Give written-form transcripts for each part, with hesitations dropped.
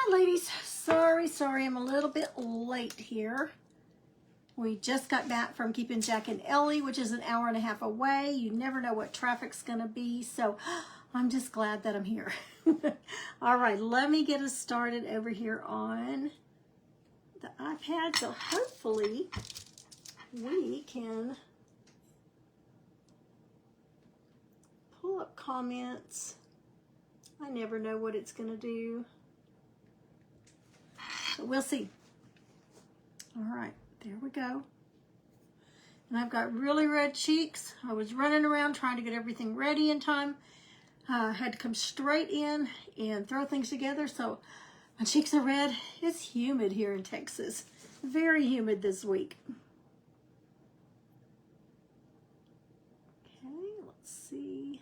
Hi ladies, sorry I'm a little bit late here. We just got back from keeping Jack and Ellie, which is an hour and a half away. You never know what traffic's gonna be, so I'm just glad that I'm here. All right, let me get us started over here on the iPad. So hopefully we can pull up comments. I never know what it's gonna do. So we'll see. All right, there we go. And I've got really red cheeks. I was running around trying to get everything ready in time. I had to come straight in and throw things together, so my cheeks are red. It's humid here in Texas. Very humid this week. Okay, let's see.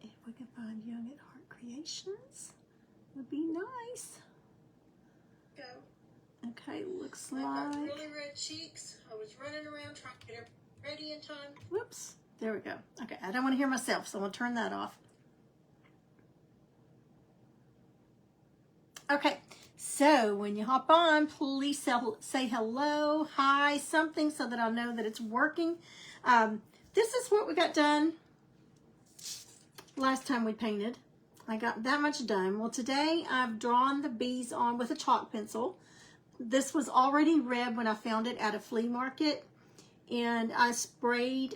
If we can find Young at Heart Creations, would be nice. Go. Okay, looks like. I've got really red cheeks. I was running around trying to get it ready in time. Whoops. There we go. Okay, I don't want to hear myself, so I'm going to turn that off. Okay, so when you hop on, please say hello, hi, something so that I'll know that it's working. This is what we got done last time we painted. I got that much done. Well, today I've drawn the bees on with a chalk pencil. This was already red when I found it at a flea market, and I sprayed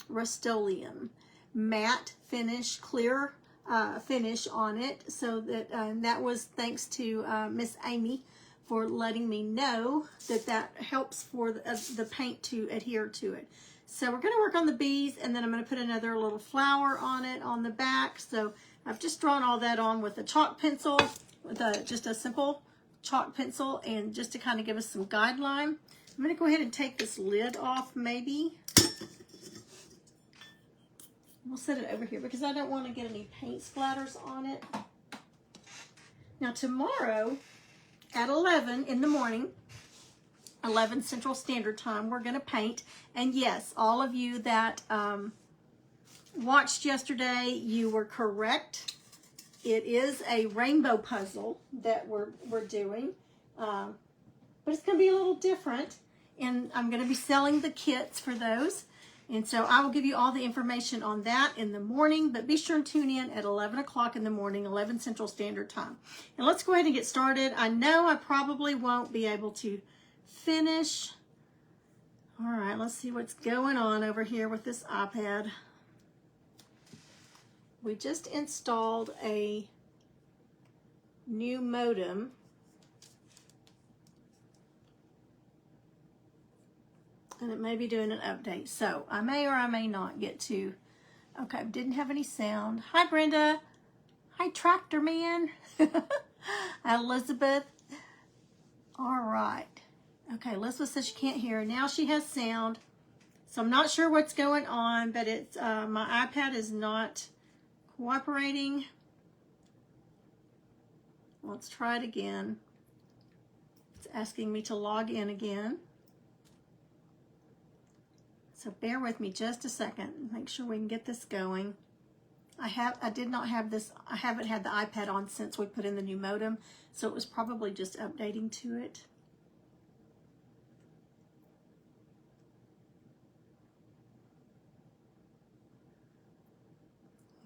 Rust-Oleum matte finish, clear finish on it, so that that was thanks to Miss Amy for letting me know that that helps for the paint to adhere to it. So we're going to work on the bees, and then I'm going to put another little flower on it on the back. So I've just drawn all that on with a chalk pencil, with just a simple chalk pencil, and just to kind of give us some guideline. I'm going to go ahead and take this lid off maybe. We'll set it over here because I don't want to get any paint splatters on it. Now tomorrow at 11 in the morning, 11 Central Standard Time, we're going to paint. And yes, all of you that watched yesterday, you were correct. It is a rainbow puzzle that we're doing, but it's going to be a little different. And I'm going to be selling the kits for those. And so I will give you all the information on that in the morning, but be sure and tune in at 11 o'clock in the morning, 11 Central Standard Time. And let's go ahead and get started. I know I probably won't be able to finish. All right, let's see what's going on over here with this iPad. We just installed a new modem. And it may be doing an update. So I may or I may not get to. Okay, didn't have any sound. Hi, Brenda. Hi, Tractor Man. Hi, Elizabeth. All right. Okay, Elizabeth says she can't hear. Now she has sound. So I'm not sure what's going on, but it's my iPad is not cooperating. Let's try it again. It's asking me to log in again. So bear with me just a second. Make sure we can get this going. I haven't had the iPad on since we put in the new modem, so it was probably just updating to it.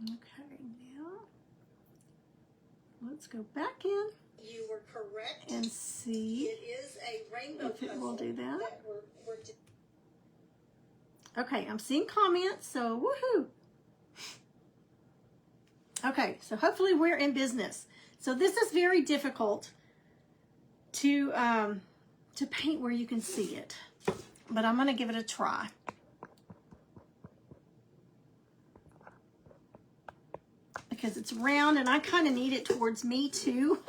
Okay, now let's go back in. You were correct. And see it is a rainbow if it will do that. Okay, I'm seeing comments, so woohoo. Okay, so hopefully we're in business. So this is very difficult to paint where you can see it, but I'm going to give it a try. Because it's round and I kind of need it towards me too,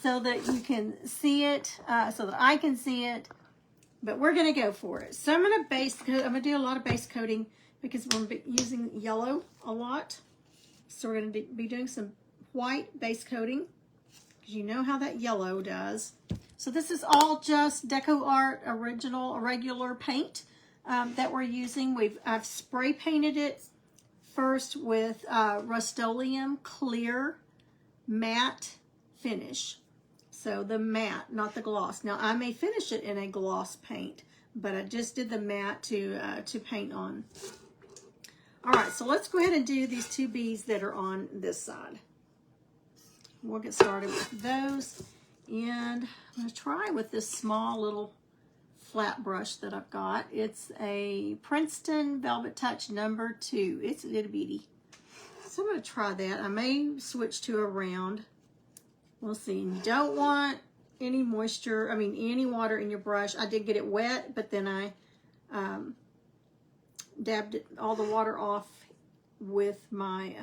so that you can see it, so that I can see it. But we're going to go for it. So I'm going to do a lot of base coating because we're using yellow a lot. So we're going to be doing some white base coating because you know how that yellow does. So this is all just Deco Art original regular paint. that we're using. I've spray painted it first with Rust-Oleum Clear Matte Finish. So the matte, not the gloss. Now I may finish it in a gloss paint, but I just did the matte to paint on. All right, so let's go ahead and do these two bees that are on this side. We'll get started with those. And I'm going to try with this small little flat brush that I've got. It's a Princeton Velvet Touch number 2. It's a little bitty. So I'm going to try that. I may switch to a round. We'll see. And you don't want any moisture, any water in your brush. I did get it wet, but then I dabbed all the water off with my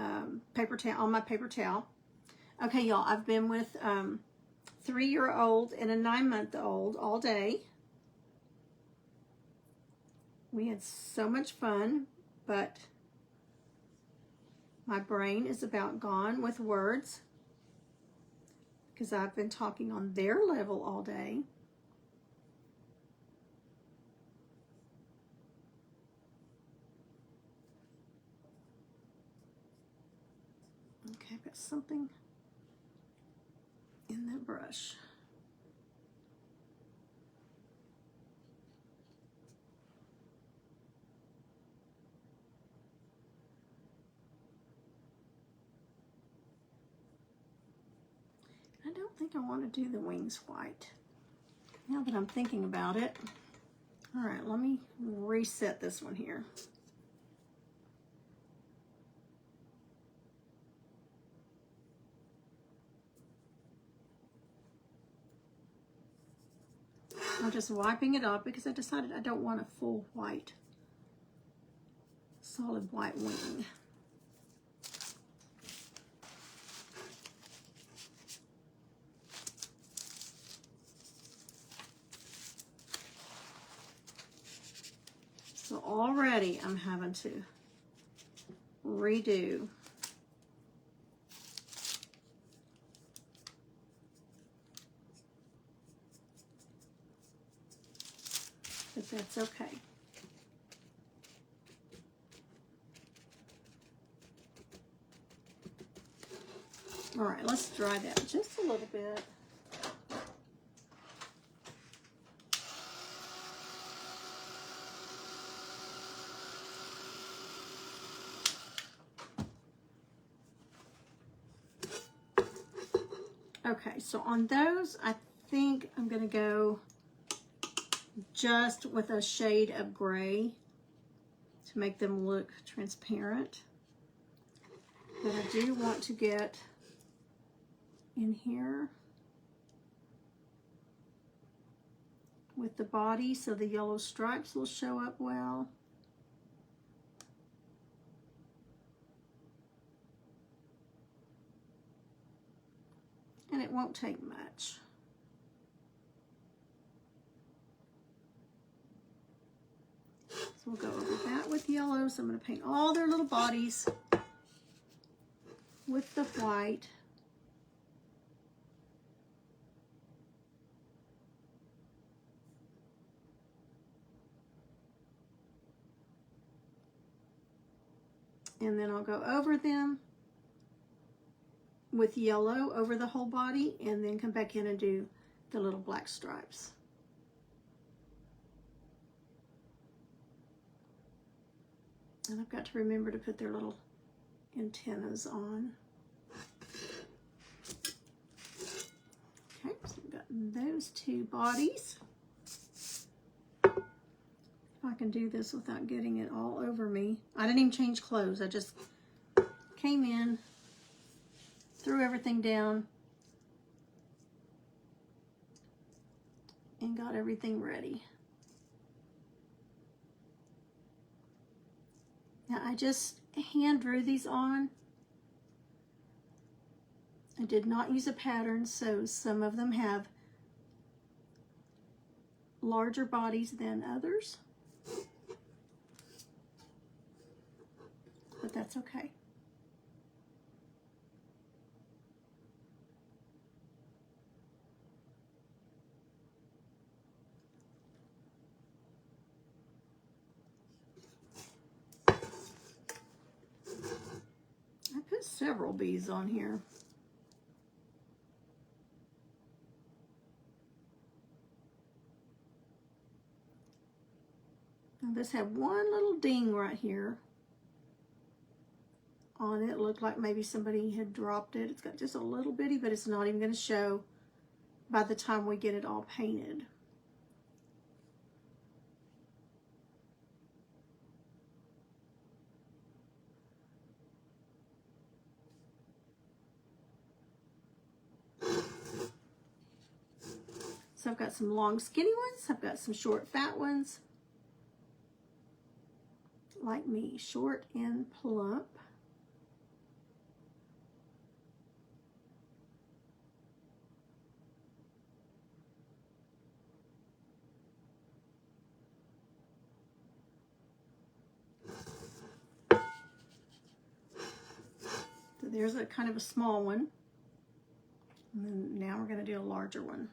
paper towel, on my paper towel. Okay, y'all, I've been with 3-year-old and a 9-month-old all day. We had so much fun, but my brain is about gone with words because I've been talking on their level all day. Okay, I've got something in that brush. I don't think I want to do the wings white. Now that I'm thinking about it. All right, let me reset this one here. I'm just wiping it off because I decided I don't want a full white, solid white wing. So already I'm having to redo. But that's okay. All right, let's dry that just a little bit. Okay, so on those, I think I'm going to go just with a shade of gray to make them look transparent. But I do want to get in here with the body so the yellow stripes will show up well. And it won't take much. So we'll go over that with yellow. So I'm going to paint all their little bodies with the white. And then I'll go over them with yellow over the whole body and then come back in and do the little black stripes. And I've got to remember to put their little antennas on. Okay, so we've got those two bodies. I can do this without getting it all over me. I didn't even change clothes. I just came in, threw everything down, and got everything ready. Now I just hand drew these on. I did not use a pattern, so some of them have larger bodies than others. But that's okay. several bees on here. Now this had one little ding right here on it. It looked like maybe somebody had dropped it. It's got just a little bitty, but it's not even going to show by the time we get it all painted. So I've got some long skinny ones. I've got some short fat ones. Like me, short and plump. So there's a kind of a small one. And then now we're going to do a larger one.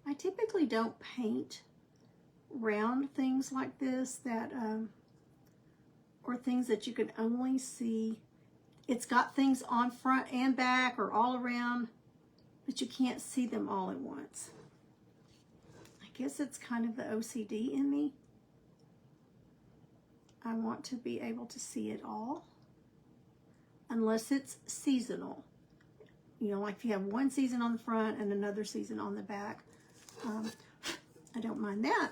I typically don't paint round things like this that or things that you can only see. It's got things on front and back or all around, but you can't see them all at once. I guess it's kind of the OCD in me. I want to be able to see it all, unless it's seasonal. You know, like if you have one season on the front and another season on the back. I don't mind that.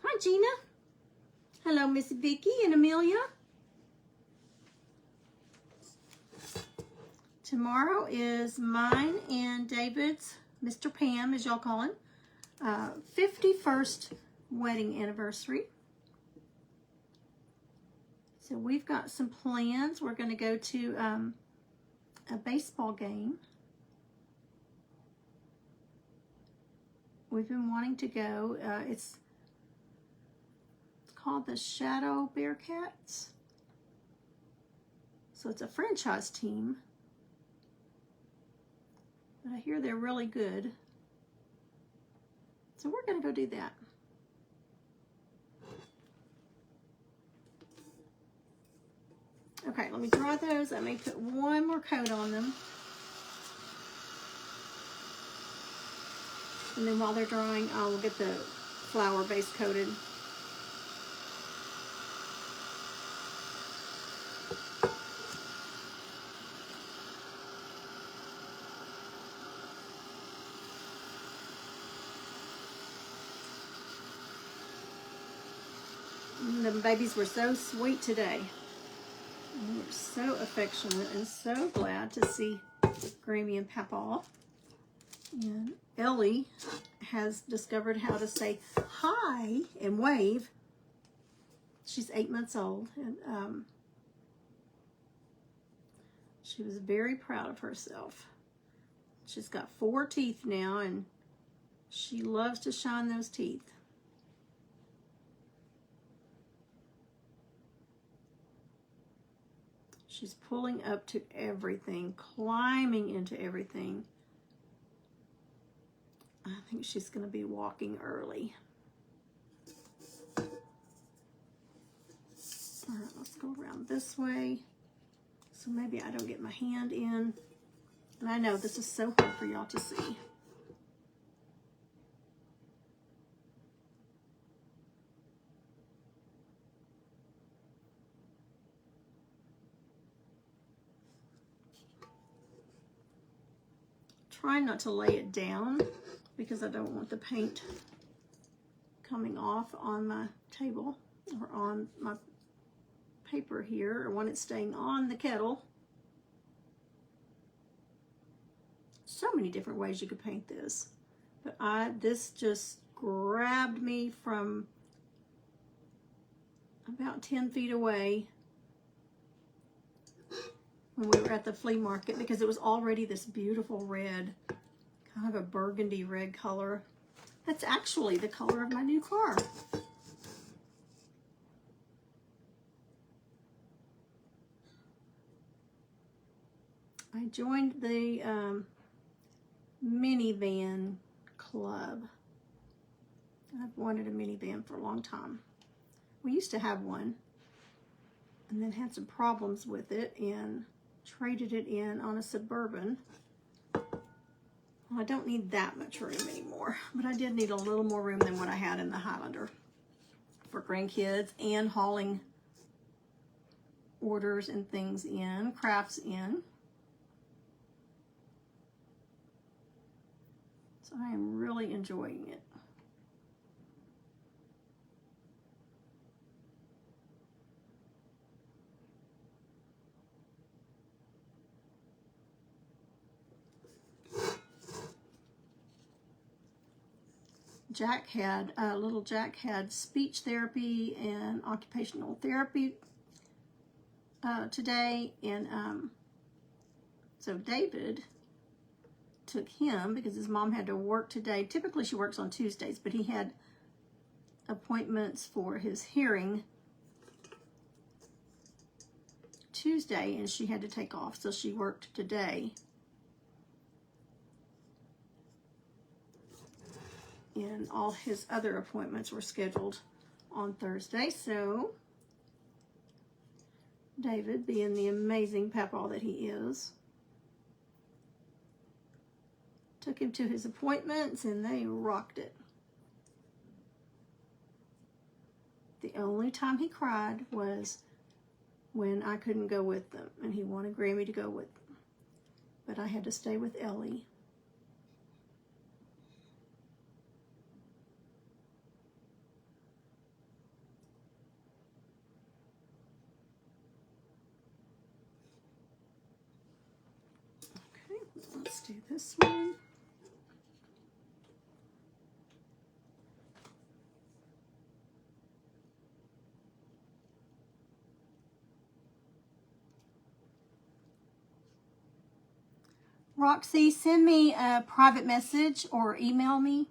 Hi, Gina. Hello, Miss Vicky and Amelia. Tomorrow is mine and David's, Mr. Pam, as y'all call him, 51st wedding anniversary. So we've got some plans. We're going to go to a baseball game. We've been wanting to go. It's called the Shadow Bearcats. So it's a franchise team. But I hear they're really good. So we're going to go do that. Okay, let me dry those. I may put one more coat on them. And then while they're drying, I will get the flower base coated. The babies were so sweet today. They were so affectionate and so glad to see Grammy and Papa. And Ellie has discovered how to say hi and wave. She's 8 months old, and she was very proud of herself. She's got 4 teeth now, and she loves to shine those teeth. She's pulling up to everything, climbing into everything. I think she's going to be walking early. All right, let's go around this way. So maybe I don't get my hand in. And I know this is so hard for y'all to see. Try not to lay it down because I don't want the paint coming off on my table or on my paper here. I want it staying on the kettle. So many different ways you could paint this, but this just grabbed me from about 10 feet away when we were at the flea market, because it was already this beautiful red, kind of a burgundy red color. That's actually the color of my new car. I joined the minivan club. I've wanted a minivan for a long time. We used to have one and then had some problems with it and traded it in on a Suburban. Well, I don't need that much room anymore, but I did need a little more room than what I had in the Highlander for grandkids and hauling orders and things in, crafts in. So I am really enjoying it. Little Jack had speech therapy and occupational therapy today, and so David took him because his mom had to work today. Typically she works on Tuesdays, but he had appointments for his hearing Tuesday and she had to take off, so she worked today. And all his other appointments were scheduled on Thursday. So David, being the amazing papa that he is, took him to his appointments and they rocked it. The only time he cried was when I couldn't go with them and he wanted Grammy to go with them. But I had to stay with Ellie. Let's do this one. Roxy, send me a private message or email me.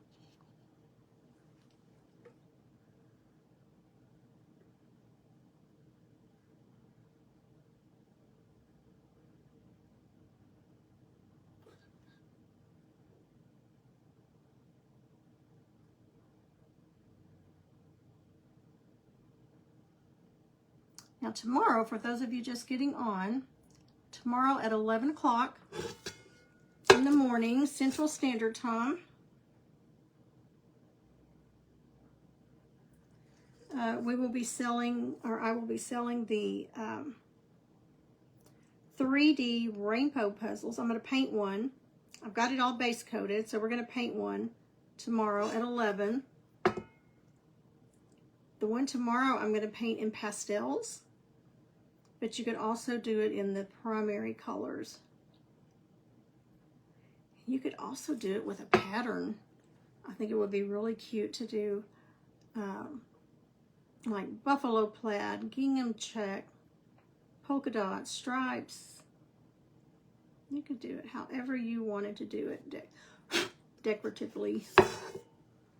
Now tomorrow, for those of you just getting on, tomorrow at 11 o'clock in the morning, Central Standard Time, we will be selling, or I will be selling the 3D rainbow puzzles. I'm going to paint one. I've got it all base coated, so we're going to paint one tomorrow at 11. The one tomorrow I'm going to paint in pastels, but you could also do it in the primary colors. You could also do it with a pattern. I think it would be really cute to do like buffalo plaid, gingham check, polka dots, stripes. You could do it however you wanted to do it decoratively.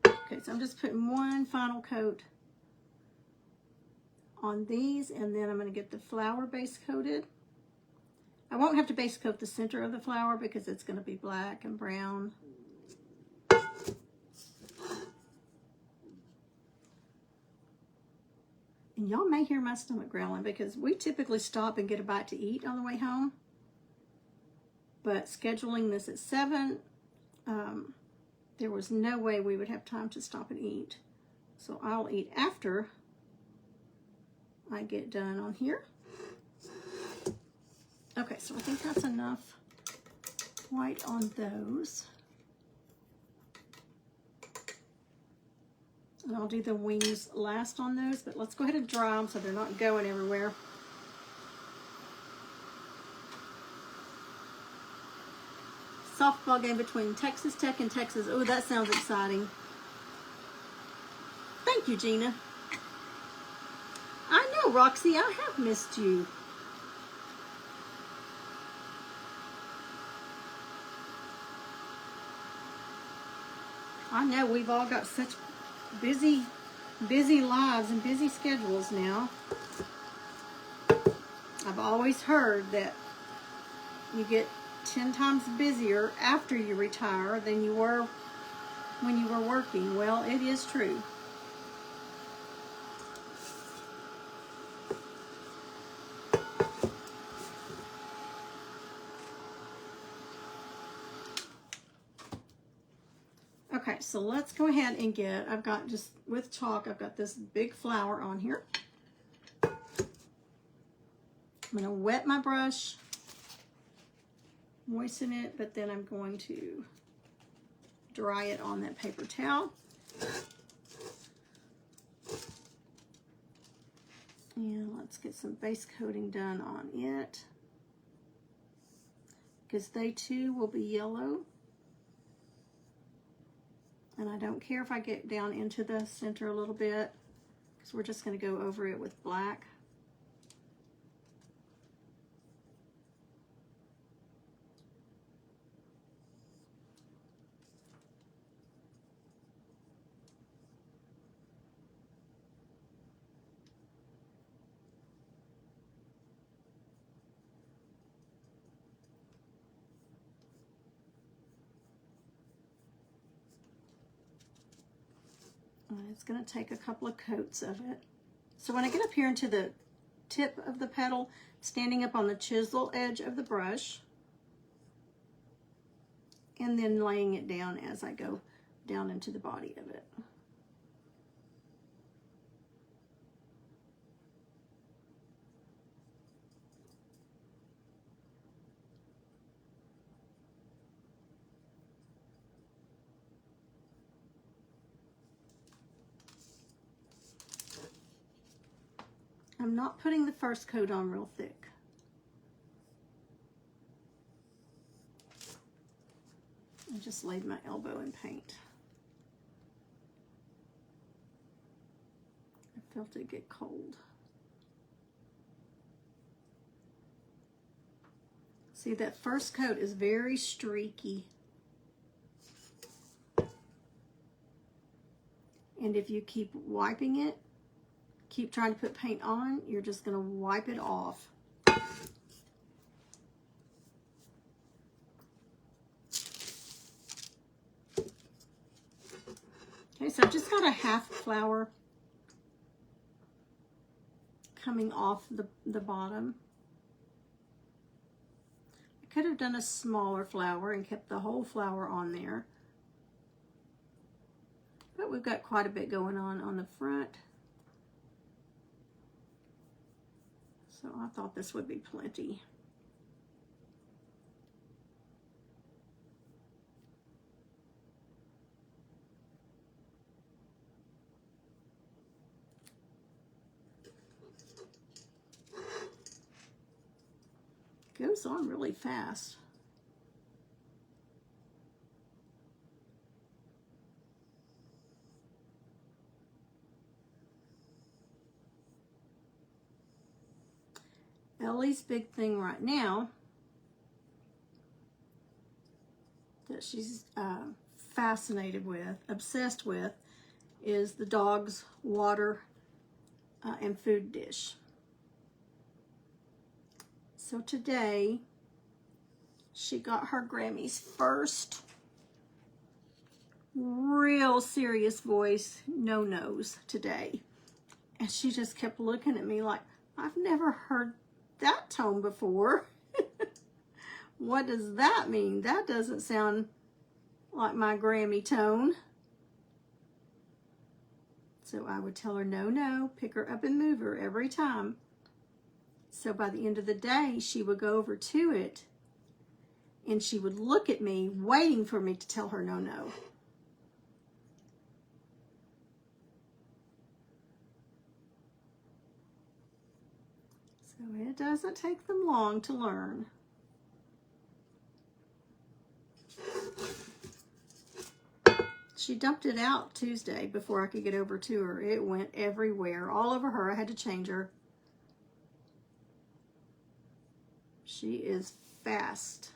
Okay, so I'm just putting one final coat on these, and then I'm going to get the flower base coated. I won't have to base coat the center of the flower because it's going to be black and brown. And y'all may hear my stomach growling because we typically stop and get a bite to eat on the way home. But scheduling this at 7, there was no way we would have time to stop and eat. So I'll eat after I get done on here. Okay, so I think that's enough white on those. And I'll do the wings last on those, but let's go ahead and dry them so they're not going everywhere. Softball game between Texas Tech and Texas. Oh, that sounds exciting. Thank you, Gina. I know, Roxy, I have missed you. I know we've all got such busy lives and busy schedules now. I've always heard that you get 10 times busier after you retire than you were when you were working. Well, it is true. Okay, so let's go ahead and get, I've got just with chalk, I've got this big flower on here. I'm going to wet my brush, moisten it, but then I'm going to dry it on that paper towel. And let's get some base coating done on it, because they too will be yellow. And I don't care if I get down into the center a little bit, because we're just going to go over it with black. It's going to take a couple of coats of it. So when I get up here into the tip of the petal, standing up on the chisel edge of the brush, and then laying it down as I go down into the body of it. I'm not putting the first coat on real thick. I just laid my elbow in paint. I felt it get cold. See, that first coat is very streaky. And if you keep wiping it, keep trying to put paint on, you're just going to wipe it off. Okay, so I've just got a half flower coming off the bottom. I could have done a smaller flower and kept the whole flower on there. But we've got quite a bit going on the front. So I thought this would be plenty. Goes on really fast. Ellie's big thing right now that she's fascinated with, obsessed with, is the dog's water and food dish. So today, she got her Grammy's first real serious voice no-nos today. And she just kept looking at me like, I've never heard that tone before. What does that mean? That doesn't sound like my Grammy tone. So I would tell her, no, no, pick her up and move her every time. So by the end of the day, she would go over to it and she would look at me, waiting for me to tell her no, no. So it doesn't take them long to learn. She dumped it out Tuesday before I could get over to her. It went everywhere, all over her. I had to change her. She is fast.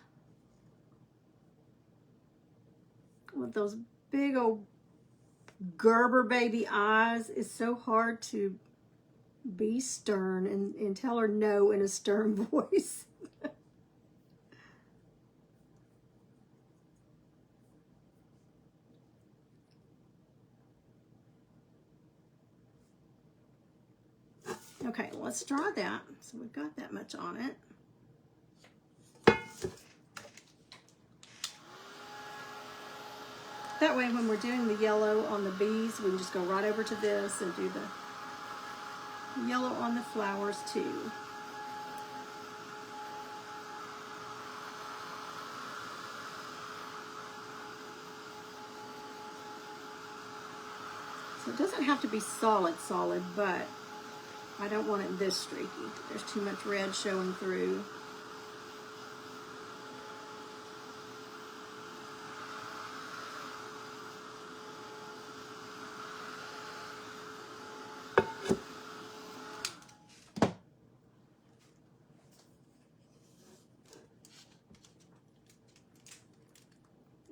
With those big old Gerber baby eyes, it's so hard to be stern and tell her no in a stern voice. Okay, let's dry that. So we've got that much on it. That way when we're doing the yellow on the bees, we can just go right over to this and do the yellow on the flowers too. So it doesn't have to be solid, but I don't want it this streaky. There's too much red showing through.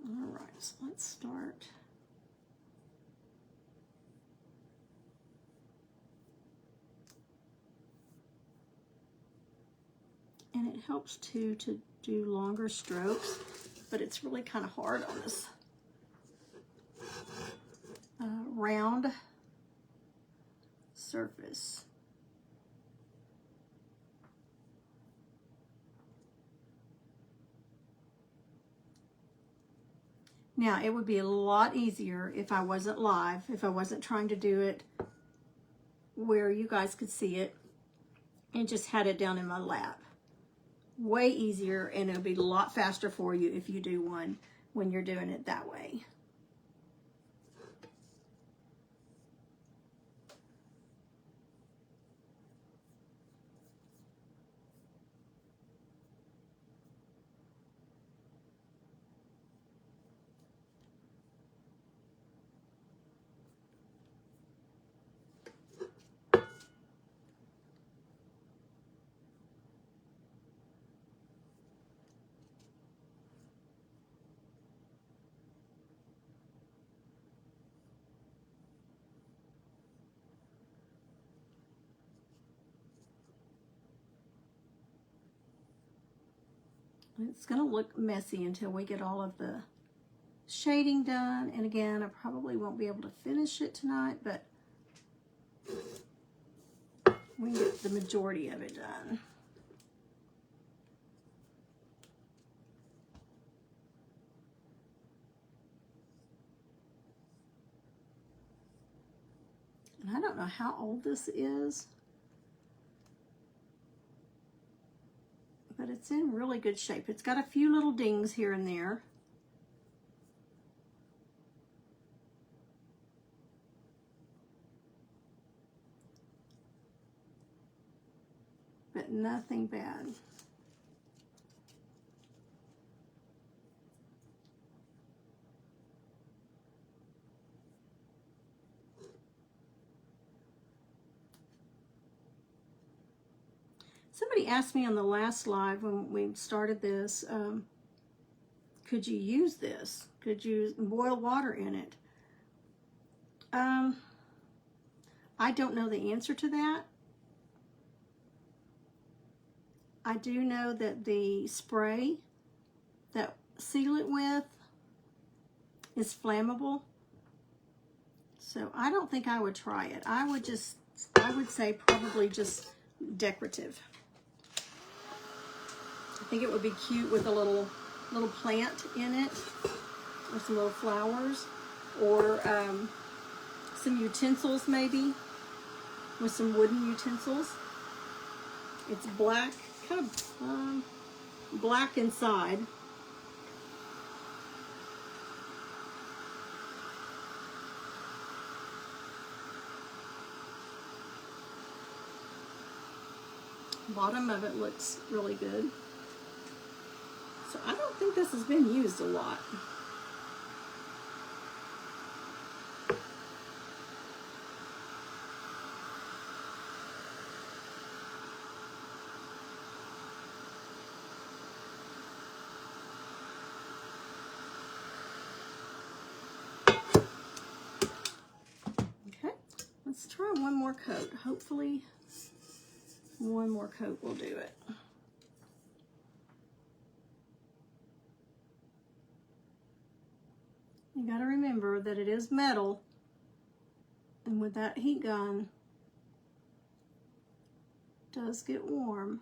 All right, so let's start. And it helps too to do longer strokes, but it's really kind of hard on this round surface. Now, it would be a lot easier if I wasn't live, if I wasn't trying to do it where you guys could see it and just had it down in my lap. Way easier, and it'll be a lot faster for you if you do one when you're doing it that way. It's going to look messy until we get all of the shading done. And again, I probably won't be able to finish it tonight, but we can get the majority of it done. And I don't know how old this is, but it's in really good shape. It's got a few little dings here and there. But nothing bad. Somebody asked me on the last live when we started this, could you use this? Could you boil water in it? I don't know the answer to that. I do know that the spray that seal it with is flammable. So I don't think I would try it. I would say probably just decorative. I think it would be cute with a little plant in it, or some little flowers, or some utensils maybe, with some wooden utensils. It's black, kind of black inside. Bottom of it looks really good. So I don't think this has been used a lot. Okay, let's try one more coat. Hopefully one more coat will do it. You got to remember that it is metal, and with that heat gun, does get warm.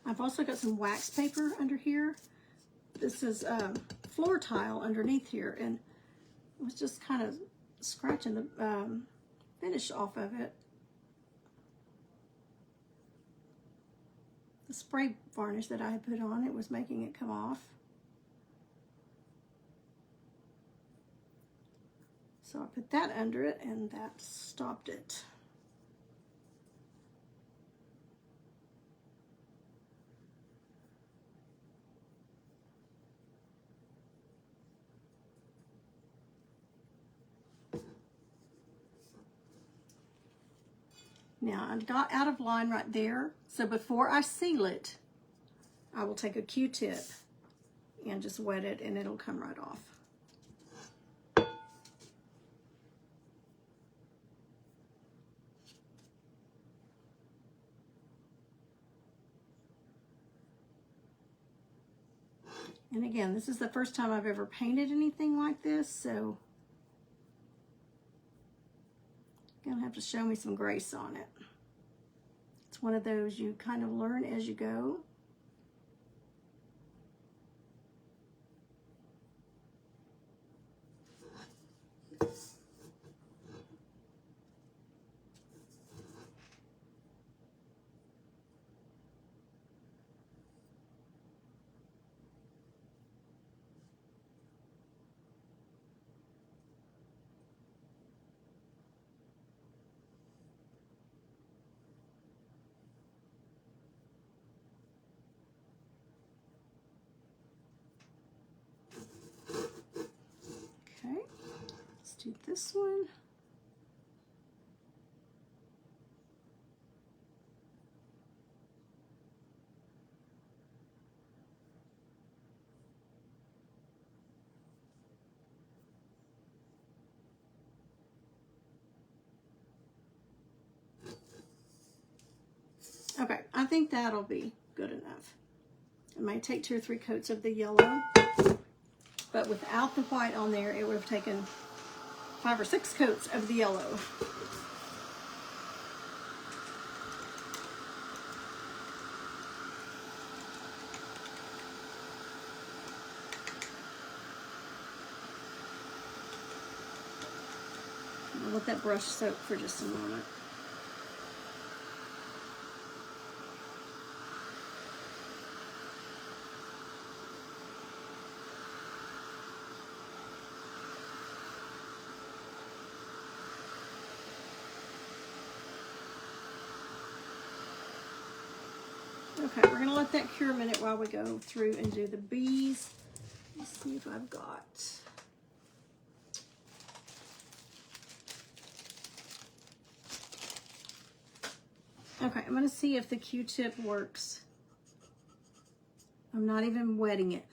I've also got some wax paper under here. This is floor tile underneath here, and I was just kind of scratching the finish off of it. The spray varnish that I had put on it was making it come off. So I put that under it, and that stopped it. Now I got out of line right there, so before I seal it, I will take a Q-tip and just wet it, and it'll come right off. And again, this is the first time I've ever painted anything like this, so you're gonna have to show me some grace on it. It's one of those you kind of learn as you go. Okay, let's do this one. Okay, I think that'll be good enough. I might take 2 or 3 coats of the yellow, but without the white on there, it would have taken 5 or 6 coats of the yellow. I'll let that brush soak for just a moment. Okay, we're gonna let that cure a minute while we go through and do the bees. Let's see if I've got. Okay, I'm gonna see if the Q-tip works. I'm not even wetting it.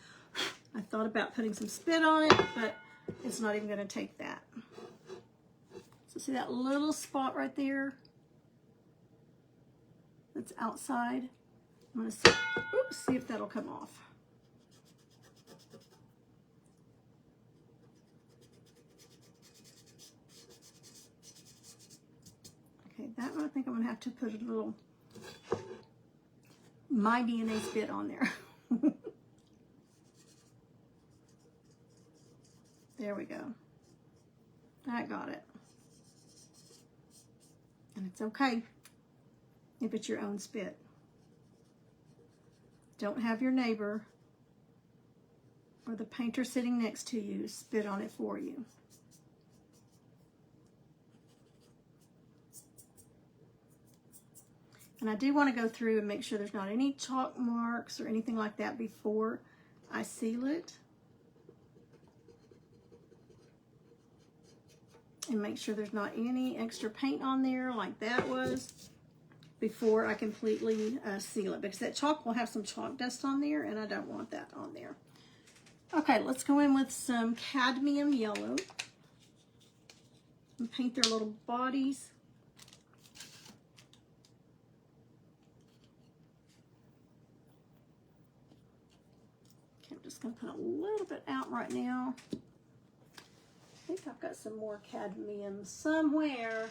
I thought about putting some spit on it, but it's not even gonna take that. So see that little spot right there? That's outside. I'm gonna see, oops, see if that'll come off. Okay, that one I think I'm gonna have to put a little My DNA spit on there. There we go. I got it. And it's okay if it's your own spit. Don't have your neighbor or the painter sitting next to you spit on it for you. And I do want to go through and make sure there's not any chalk marks or anything like that before I seal it. And make sure there's not any extra paint on there like that was before I completely seal it, because that chalk will have some chalk dust on there and I don't want that on there. Okay, let's go in with some cadmium yellow and paint their little bodies. Okay, I'm just going to put a little bit out right now. I think I've got some more cadmium somewhere.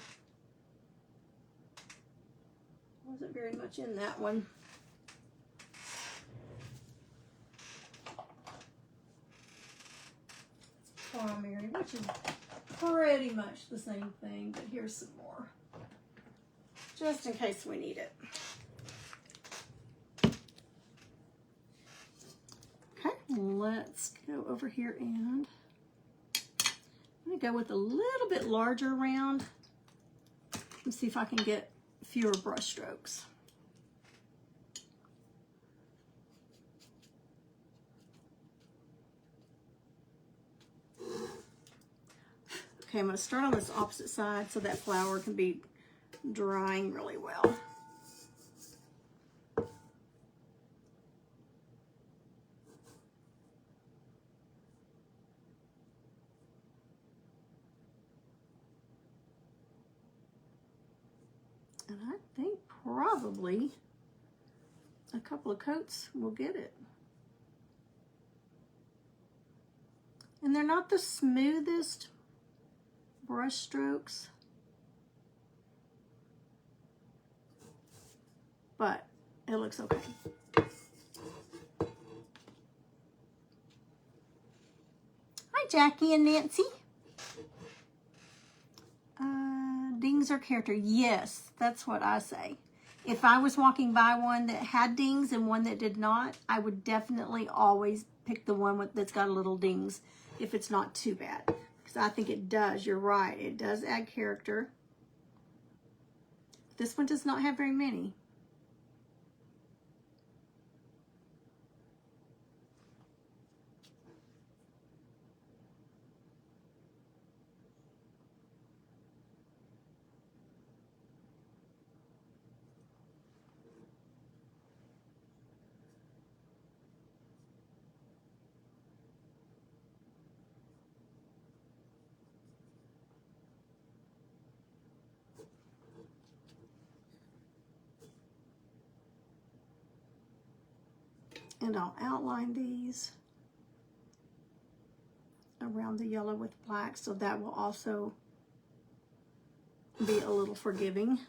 Wasn't very much in that one. Primary, which is pretty much the same thing, but here's some more, just in case we need it. Okay, let's go over here and I'm going to go with a little bit larger round and see if I can get fewer brush strokes. Okay, I'm going to start on this opposite side so that flower can be drying really well. And I think probably a couple of coats will get it. And they're not the smoothest brush strokes, but it looks okay. Hi, Jackie and Nancy. Dings are character. Yes, that's what I say. If I was walking by one that had dings and one that did not, I would definitely always pick the one that's got a little dings if it's not too bad. Because I think it does. You're right. It does add character. This one does not have very many. And I'll outline these around the yellow with black, so that will also be a little forgiving.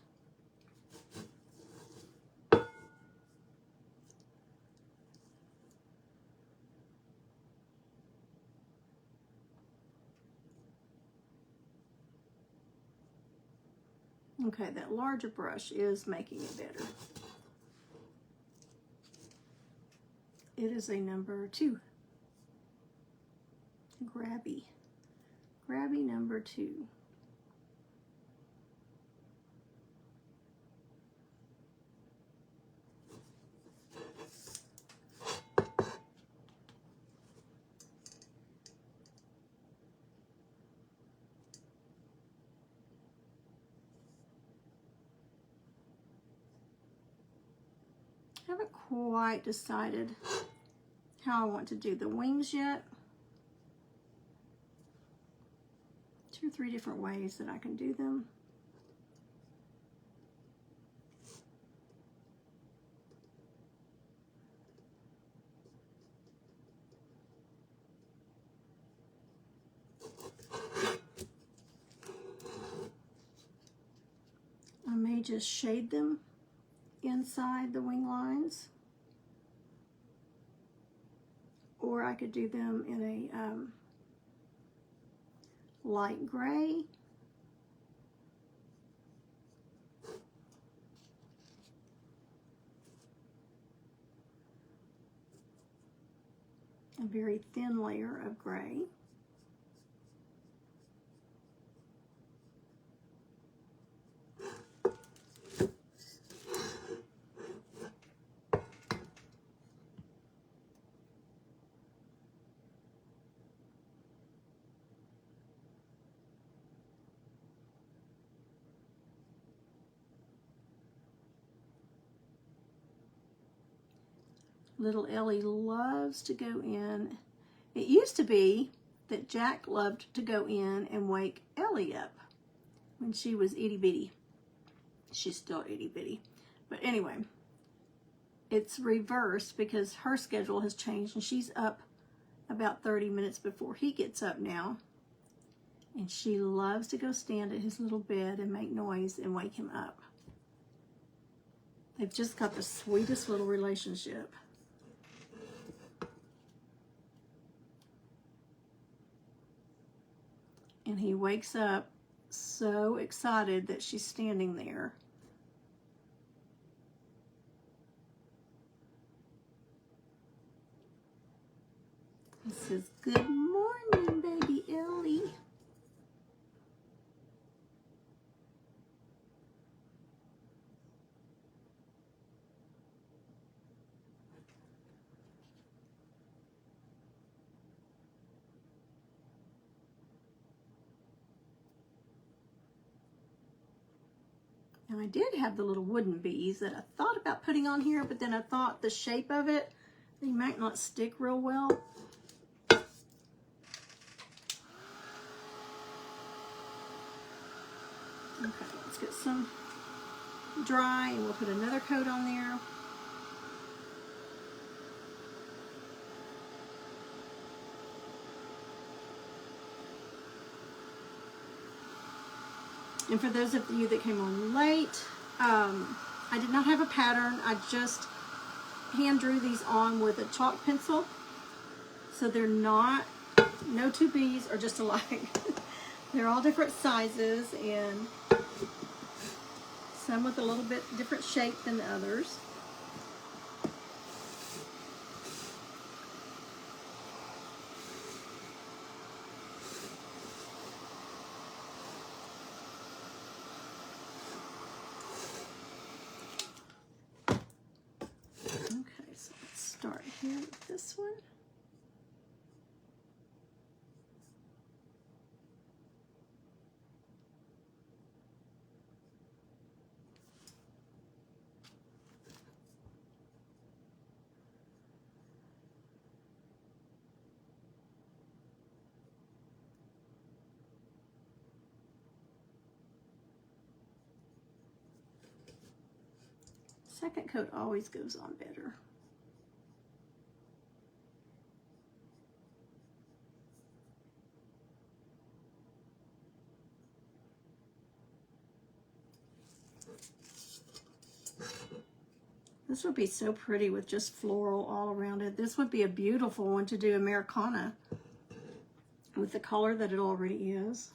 Okay, that larger brush is making it better. It is a number 2. Grabby. Grabby number 2. I haven't quite decided how I want to do the wings yet. 2 or 3 different ways that I can do them. I may just shade them inside the wing lines, or I could do them in a light gray, a very thin layer of gray, Little Ellie loves to go in. It used to be that Jack loved to go in and wake Ellie up when she was itty bitty. She's still itty bitty. But anyway, it's reversed because her schedule has changed and she's up about 30 minutes before he gets up now. And she loves to go stand at his little bed and make noise and wake him up. They've just got the sweetest little relationship. And he wakes up so excited that she's standing there. He says, "Good morning, baby Ellie." Now I did have the little wooden bees that I thought about putting on here, but then I thought the shape of it, they might not stick real well. Okay, let's get some dry and we'll put another coat on there. And for those of you that came on late, I did not have a pattern. I just hand drew these on with a chalk pencil. So they're not, no two bees are just alike. They're all different sizes and some with a little bit different shape than the others. Okay, so let's start here with this one. Second coat always goes on better. This would be so pretty with just floral all around it. This would be a beautiful one to do Americana with the color that it already is.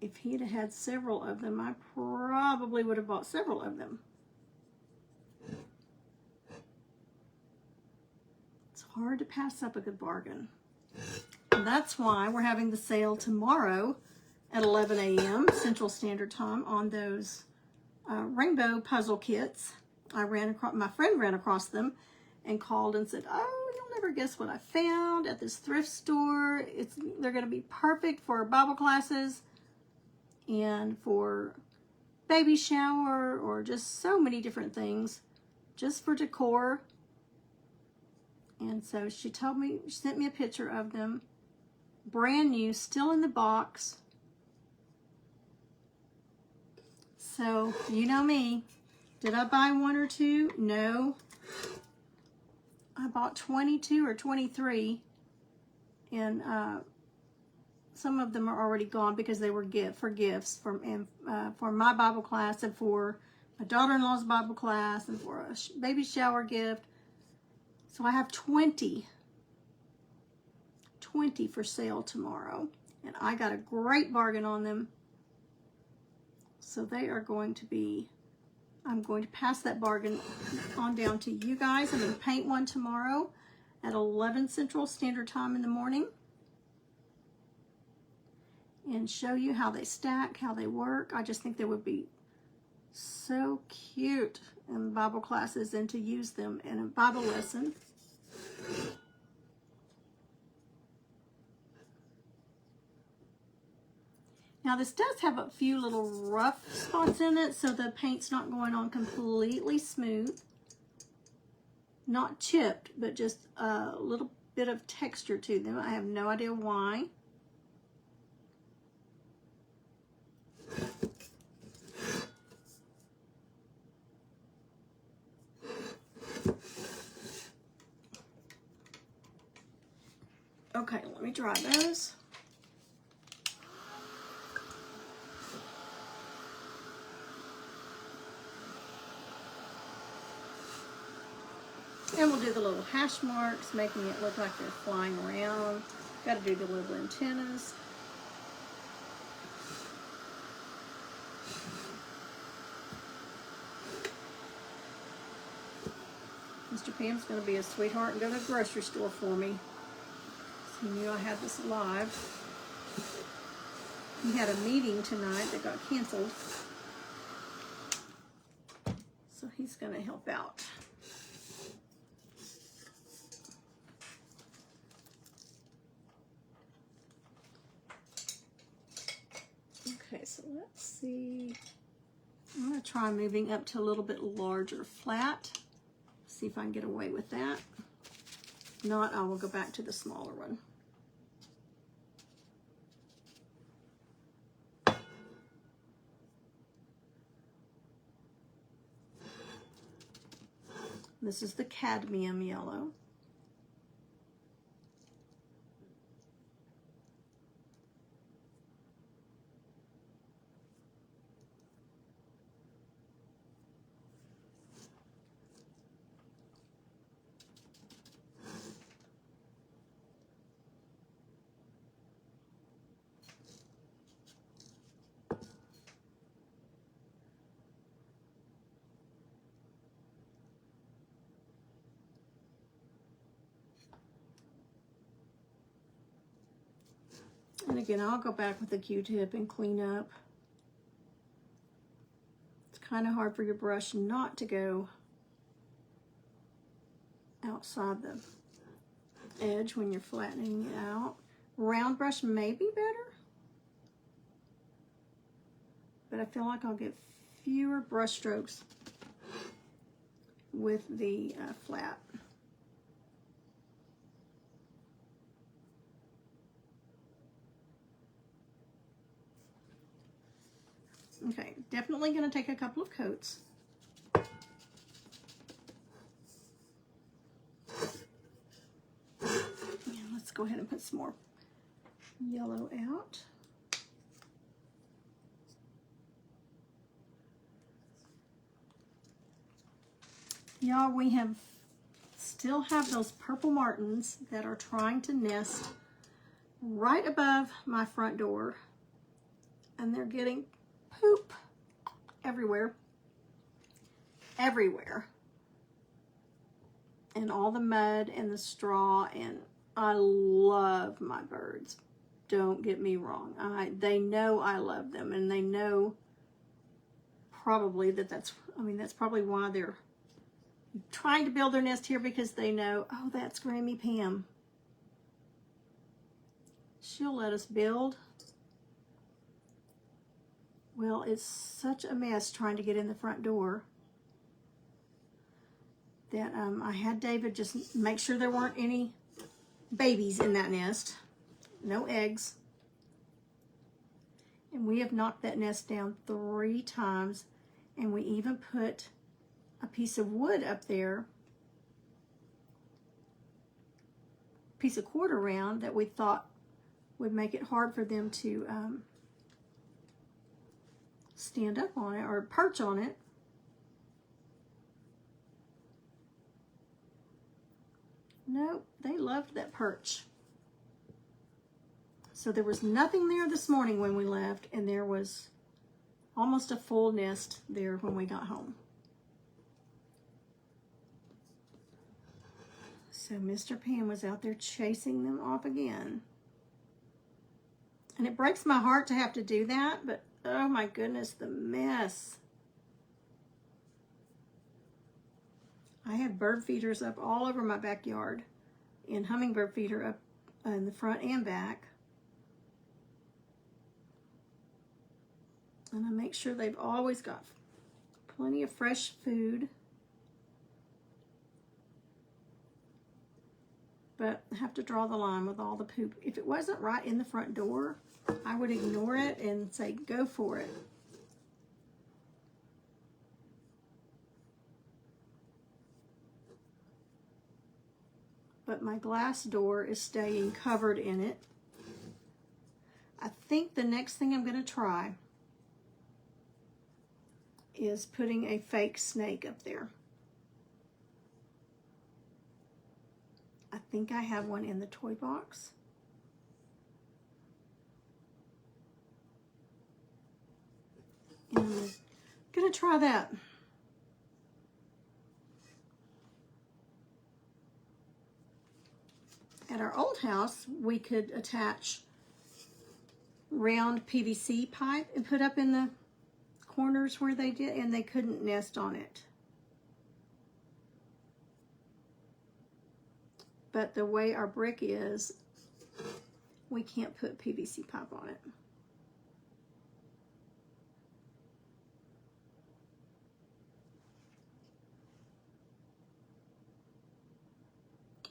If he'd have had several of them, I probably would have bought several of them. It's hard to pass up a good bargain. And that's why we're having the sale tomorrow at 11 a.m. Central Standard Time on those rainbow puzzle kits. My friend ran across them and called and said, "Oh, you'll never guess what I found at this thrift store. They're going to be perfect for Bible classes and for baby shower or just so many different things, just for decor." And so she sent me a picture of them, brand new, still in the box. So, you know me. Did I buy one or two? No. I bought 22 or 23. And some of them are already gone because they were for gifts for my Bible class and for my daughter-in-law's Bible class and for a baby shower gift. So I have 20 for sale tomorrow. And I got a great bargain on them. So they are going to be, I'm going to pass that bargain on down to you guys. I'm going to paint one tomorrow at 11 Central Standard Time in the morning and show you how they stack, how they work. I just think they would be so cute in Bible classes and to use them in a Bible lesson. Now this does have a few little rough spots in it, so the paint's not going on completely smooth. Not chipped, but just a little bit of texture to them. I have no idea why. let me dry those. And we'll do the little hash marks, making it look like they're flying around. Got to do the little antennas. Mr. Pam's going to be a sweetheart and go to the grocery store for me. He knew I had this live. He had a meeting tonight that got canceled. So he's going to help out. Okay, so let's see. I'm going to try moving up to a little bit larger flat. See if I can get away with that. If not, I will go back to the smaller one. This is the cadmium yellow. And again, I'll go back with a Q-tip and clean up. It's kind of hard for your brush not to go outside the edge when you're flattening it out. Round brush may be better, but I feel like I'll get fewer brush strokes with the flat. Okay, definitely going to take a couple of coats. And let's go ahead and put some more yellow out. Y'all, we still have those purple martins that are trying to nest right above my front door, and they're getting poop everywhere, and all the mud and the straw. And I love my birds, don't get me wrong. They know I love them, and they know probably that's probably why they're trying to build their nest here, because they know, oh, that's Grammy Pam. She'll let us build. Well, it's such a mess trying to get in the front door that I had David just make sure there weren't any babies in that nest. No eggs. And we have knocked that nest down 3 times, and we even put a piece of wood up there, piece of quarter round, that we thought would make it hard for them to stand up on it or perch on it. Nope, they loved that perch. So there was nothing there this morning when we left, and there was almost a full nest there when we got home. So Mr. Pam was out there chasing them off again. And it breaks my heart to have to do that, but oh my goodness, the mess. I have bird feeders up all over my backyard, and hummingbird feeder up in the front and back. And I make sure they've always got plenty of fresh food. But I have to draw the line with all the poop. If it wasn't right in the front door, I would ignore it and say, go for it. but my glass door is staying covered in it. I think the next thing I'm going to try is putting a fake snake up there. I think I have one in the toy box. And I'm going to try that. At our old house, we could attach round PVC pipe and put up in the corners where they did, and they couldn't nest on it. But the way our brick is, we can't put PVC pipe on it.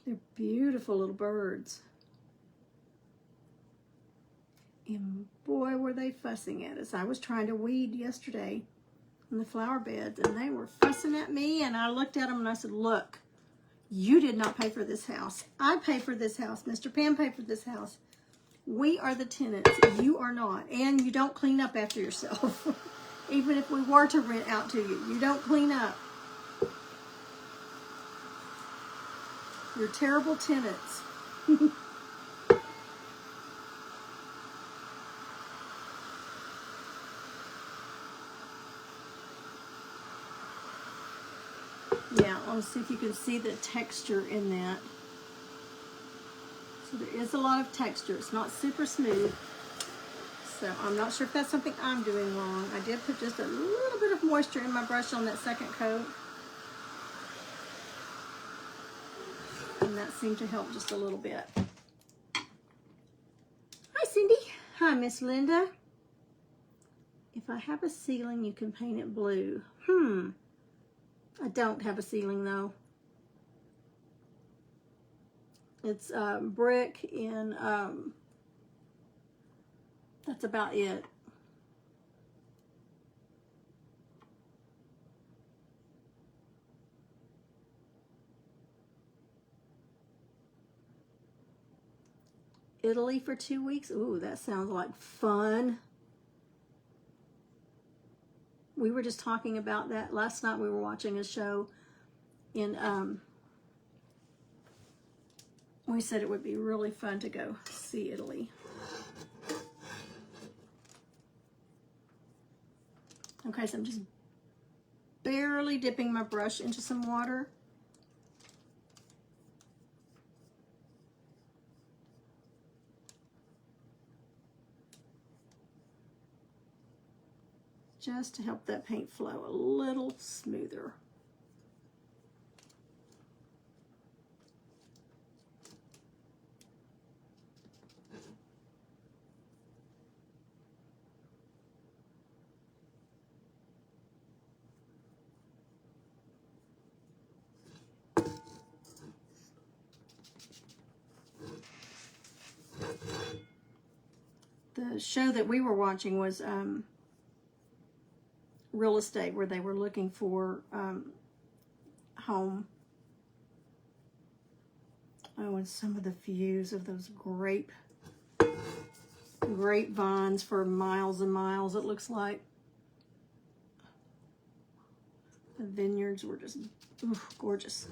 They're beautiful little birds. And boy, were they fussing at us. I was trying to weed yesterday in the flower beds, and they were fussing at me, and I looked at them and I said, look, you did not pay for this house. I pay for this house. Mr. Pan paid for this house. We are the tenants. You are not. And you don't clean up after yourself. Even if we were to rent out to you, you don't clean up. You're terrible tenants. Yeah, let's see if you can see the texture in that. So there is a lot of texture. It's not super smooth. So I'm not sure if that's something I'm doing wrong. I did put just a little bit of moisture in my brush on that second coat. And that seemed to help just a little bit. Hi, Cindy. Hi, Miss Linda. If I have a ceiling, you can paint it blue. I don't have a ceiling, though. It's brick and that's about it. Italy for 2 weeks. Ooh, that sounds like fun. We were just talking about that last night. We were watching a show in we said it would be really fun to go see Italy. Okay, so I'm just barely dipping my brush into some water. Just to help that paint flow a little smoother. The show that we were watching was real estate, where they were looking for home. Oh, and some of the views of those grapevines for miles and miles, it looks like. The vineyards were just gorgeous.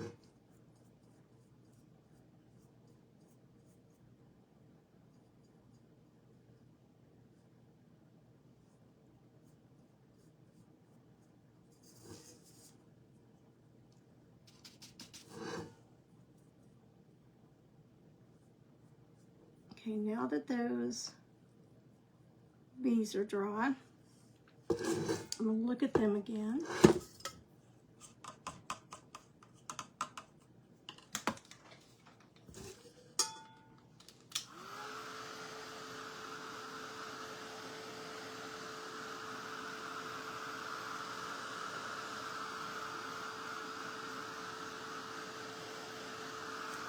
Okay, now that those bees are dry, I'm going to look at them again.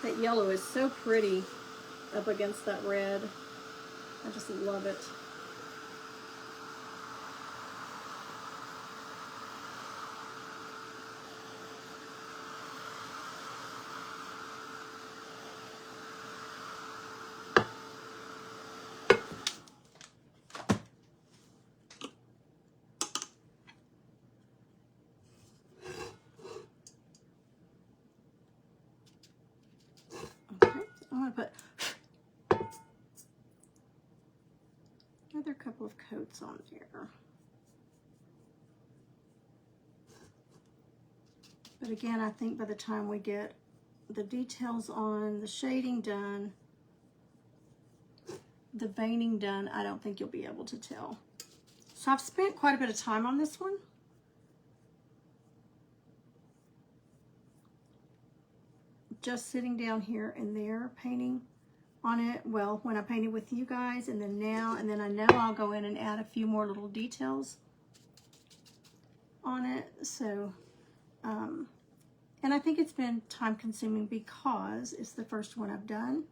That yellow is so pretty up against that red. I just love it. put another couple of coats on there. But again, I think by the time we get the details on, the shading done, the veining done, I don't think you'll be able to tell. So I've spent quite a bit of time on this one. Just sitting down here and there painting on it. Well, when I painted with you guys, and then now, and then I know I'll go in and add a few more little details on it. So, and I think it's been time consuming because it's the first one I've done.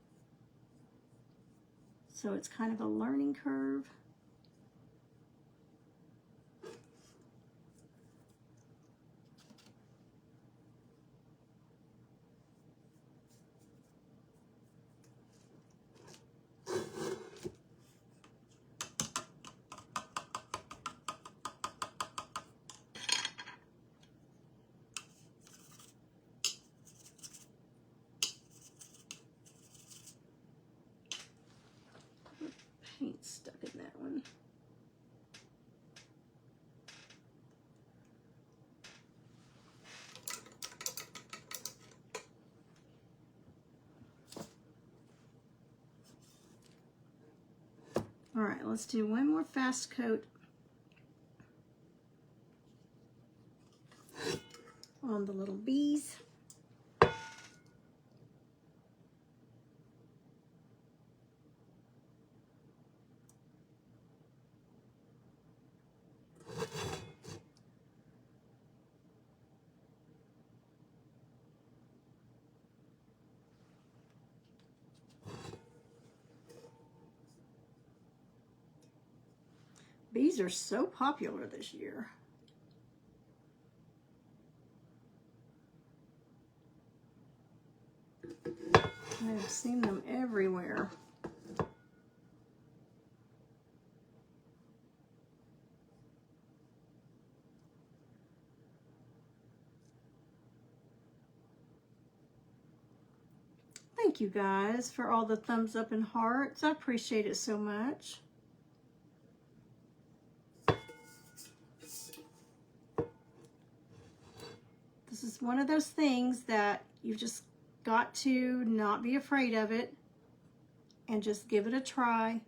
So it's kind of a learning curve. Paint stuck in that one. All right, let's do one more fast coat on the little bees. Bees are so popular this year. I've seen them everywhere. Thank you guys for all the thumbs up and hearts. I appreciate it so much. This is one of those things that you've just got to not be afraid of it and just give it a try.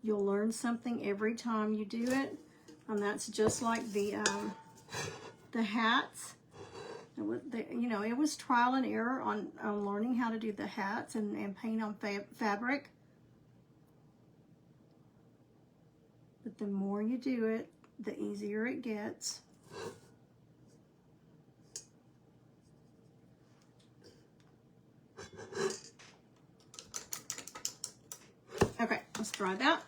You'll learn something every time you do it, and that's just like the hats. It was trial and error on learning how to do the hats and paint on fabric. But the more you do it, the easier it gets. Okay, let's dry that.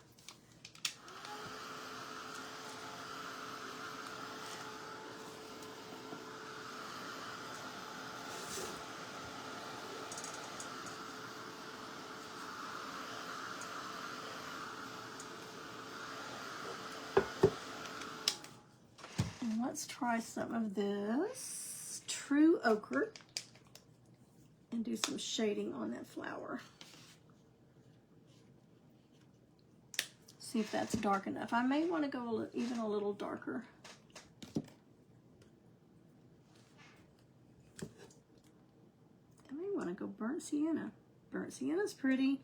Let's try some of this true ochre and do some shading on that flower. See if that's dark enough. I may want to go even a little darker. I may want to go burnt sienna. Burnt sienna's pretty.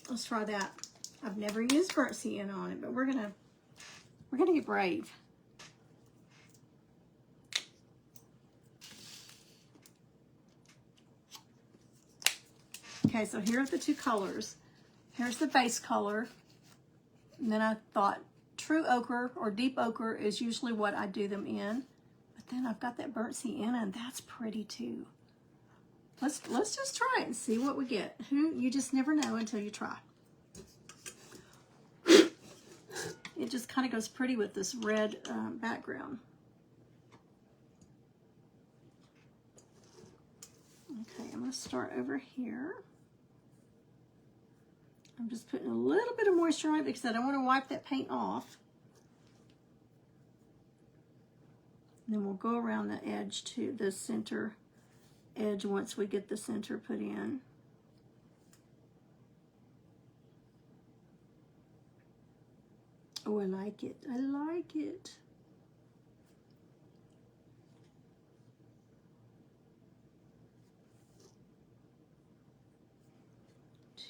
Let's try that. I've never used burnt sienna on it, but we're gonna get brave. Okay, so here are the two colors. Here's the base color. And then I thought true ochre or deep ochre is usually what I do them in. But then I've got that burnt sienna, and that's pretty too. Let's just try it and see what we get. You just never know until you try. It just kind of goes pretty with this red background. Okay, I'm going to start over here. I'm just putting a little bit of moisture on it because I don't want to wipe that paint off. And then we'll go around the edge to the center edge once we get the center put in. Oh, I like it. I like it.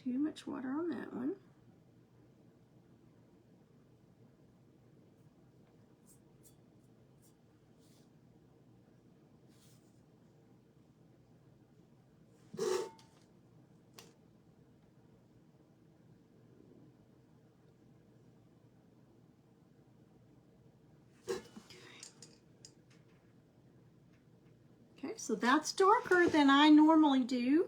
Too much water on that one. Okay, so that's darker than I normally do.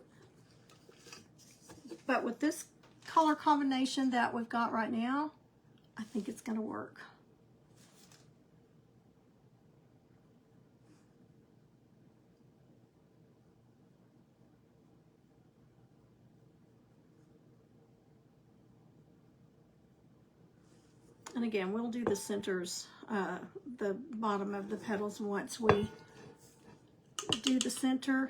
But with this color combination that we've got right now, I think it's going to work. And again, we'll do the centers, the bottom of the petals once we do the center.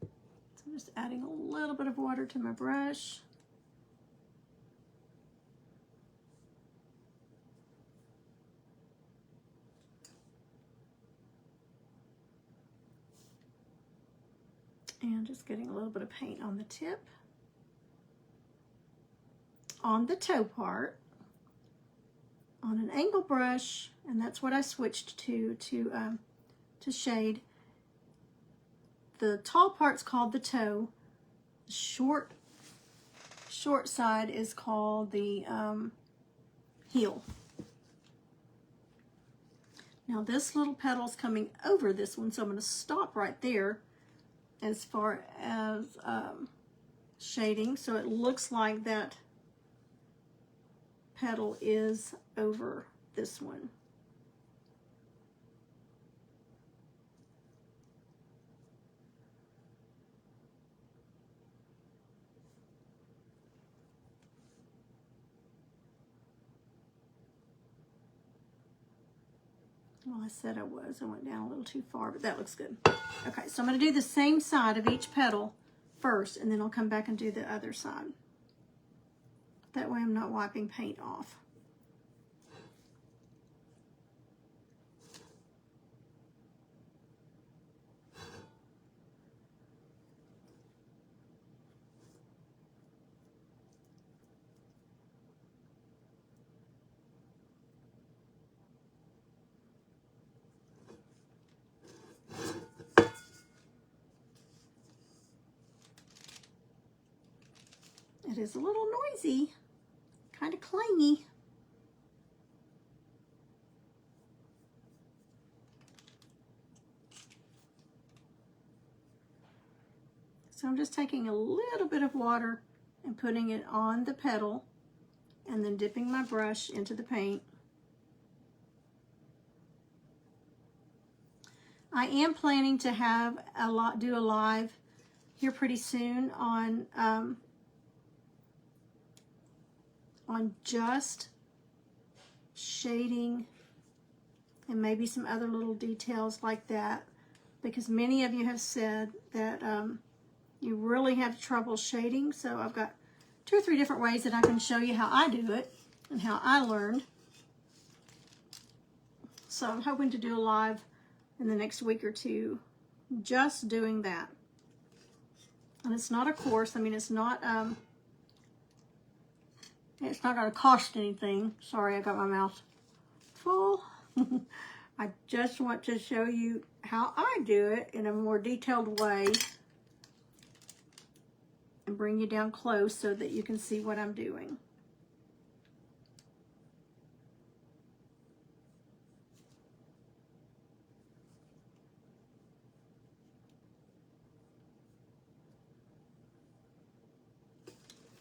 So I'm just adding a little bit of water to my brush. And just getting a little bit of paint on the tip. On the toe part, on an angle brush, and that's what I switched to shade. The tall part's called the toe. The short side is called the heel. Now this little petal's coming over this one, so I'm going to stop right there as far as shading, so it looks like that petal is over this one. Well, I said I was. I went down a little too far, but that looks good. Okay, so I'm going to do the same side of each petal first, and then I'll come back and do the other side. That way I'm not wiping paint off. It is a little noisy, kind of clangy. So I'm just taking a little bit of water and putting it on the petal and then dipping my brush into the paint. I am planning to have do a live here pretty soon on just shading and maybe some other little details like that, because many of you have said that you really have trouble shading. So I've got 2 or 3 different ways that I can show you how I do it and how I learned. So I'm hoping to do a live in the next week or 2 just doing that. And it's not a course. I mean, it's not going to cost anything. Sorry, I got my mouth full. I just want to show you how I do it in a more detailed way and bring you down close so that you can see what I'm doing.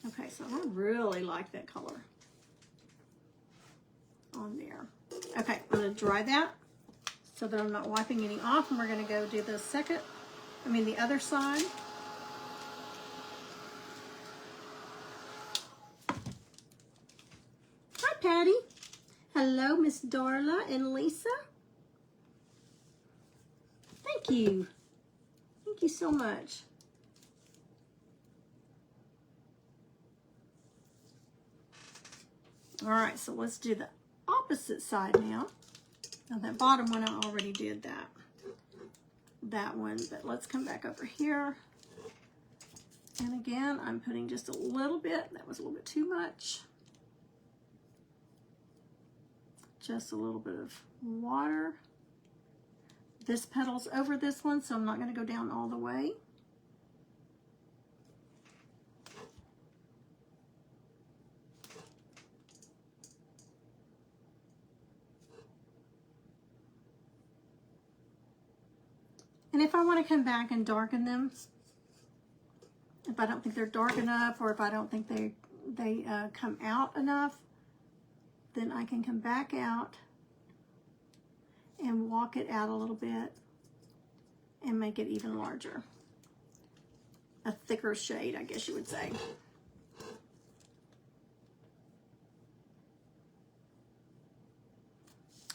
Okay, so I really like that color on there. Okay, I'm going to dry that so that I'm not wiping any off, and we're going to go do the other side. Hi, Patty. Hello, Miss Darla and Lisa. Thank you. Thank you so much. All right, so let's do the opposite side now. Now that bottom one, I already did that one, but let's come back over here. And again, I'm putting just a little bit. That was a little bit too much. Just a little bit of water. This petal's over this one, so I'm not going to go down all the way. And if I want to come back and darken them, if I don't think they're dark enough, or if I don't think they come out enough, then I can come back out and walk it out a little bit and make it even larger. A thicker shade, I guess you would say.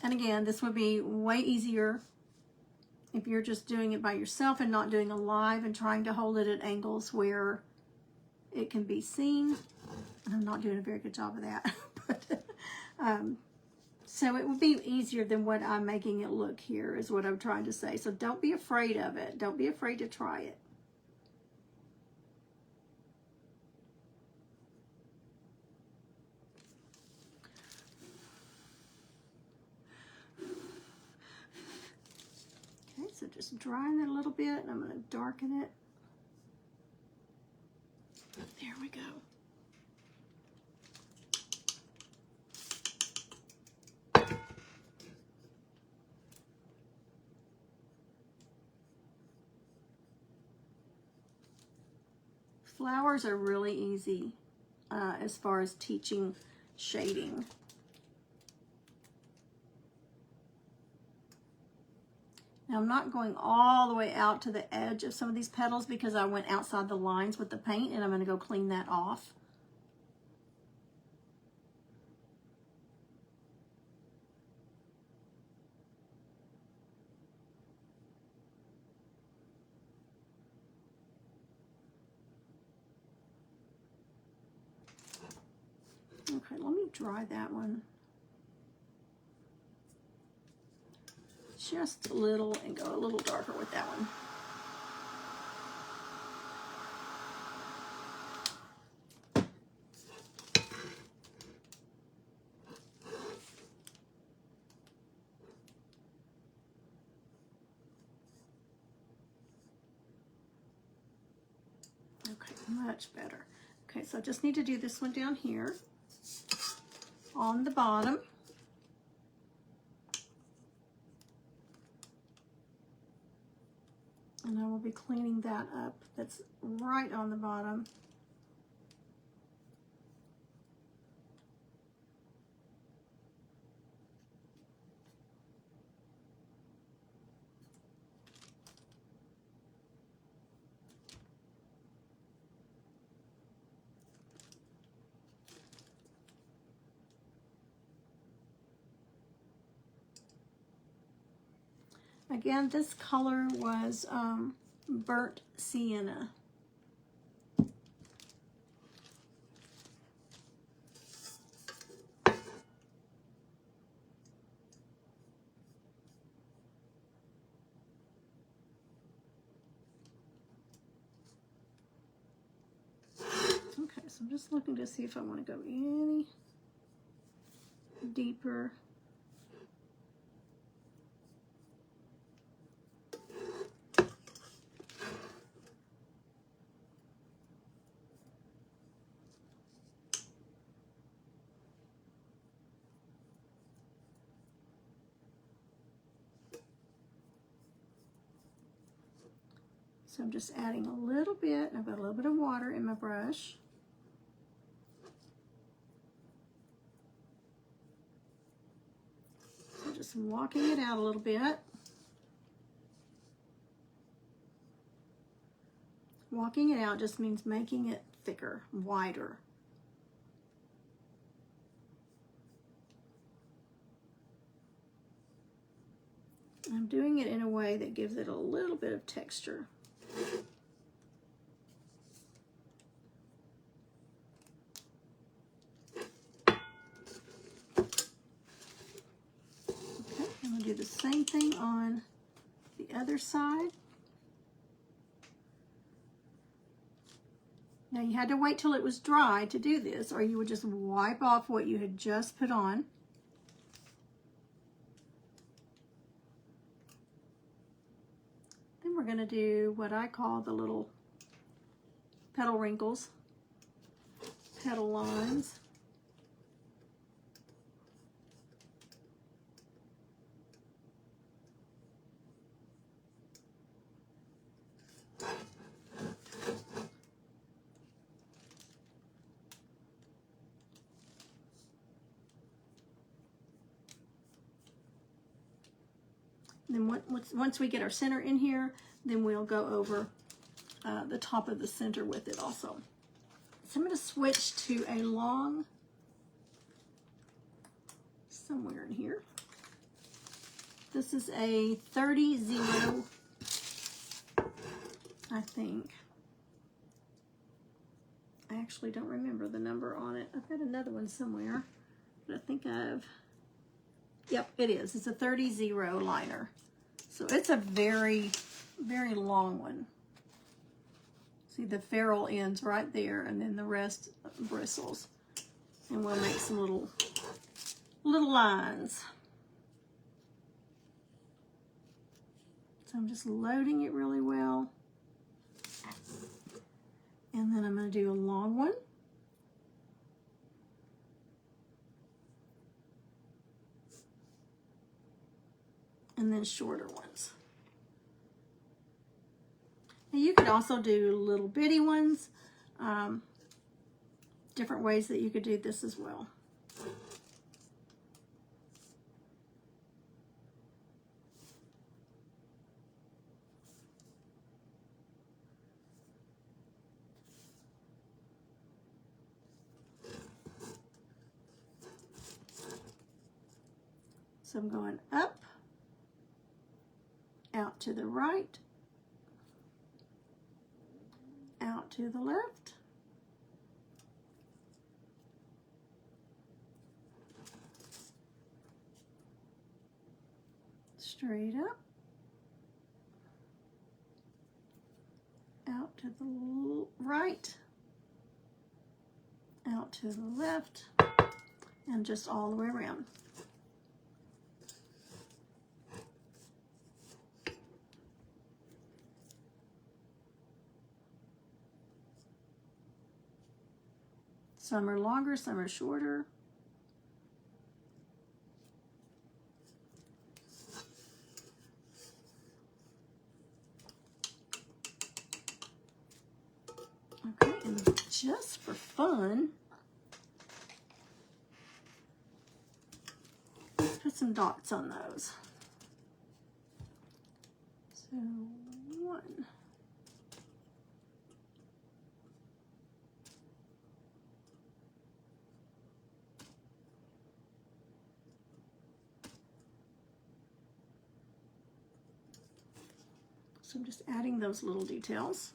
And again, this would be way easier if you're just doing it by yourself and not doing a live and trying to hold it at angles where it can be seen. And I'm not doing a very good job of that. But, so it would be easier than what I'm making it look here, is what I'm trying to say. So don't be afraid of it. Don't be afraid to try it. Okay, so just drying it a little bit, and I'm going to darken it. There we go. Flowers are really easy as far as teaching shading. Now I'm not going all the way out to the edge of some of these petals because I went outside the lines with the paint, and I'm going to go clean that off. Okay, let me dry that one just a little and go a little darker with that one. Okay, much better. Okay, so I just need to do this one down here on the bottom. And I will be cleaning that up. That's right on the bottom. Again, this color was burnt sienna. Okay, so I'm just looking to see if I want to go any deeper. So I'm just adding a little bit. I've got a little bit of water in my brush. So just walking it out a little bit. Walking it out just means making it thicker, wider. I'm doing it in a way that gives it a little bit of texture. Okay, I'm going to do the same thing on the other side. Now you had to wait till it was dry to do this, or you would just wipe off what you had just put on. Then we're going to do what I call the little petal wrinkles, petal lines. Then once we get our center in here, then we'll go over the top of the center with it also. So I'm going to switch to a long, somewhere in here. This is a 30-0, I think. I actually don't remember the number on it. I've got another one somewhere, but I think yep, it is. It's a 30-0 liner. So it's a very, very long one. See, the ferrule ends right there, and then the rest bristles. And we'll make some little lines. So I'm just loading it really well. And then I'm going to do a long one. And then shorter ones. Now you could also do little bitty ones. Different ways that you could do this as well. So I'm going up, out to the right, out to the left, straight up, out to the right, out to the left, and just all the way around. Some are longer, some are shorter. Okay, and just for fun, let's put some dots on those. So 1. So I'm just adding those little details.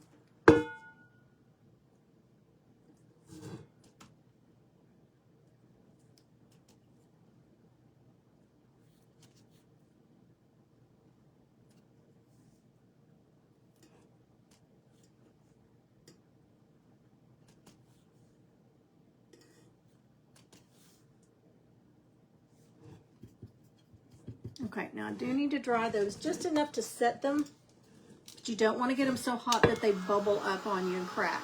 Okay, now I do need to dry those just enough to set them, but you don't want to get them so hot that they bubble up on you and crack.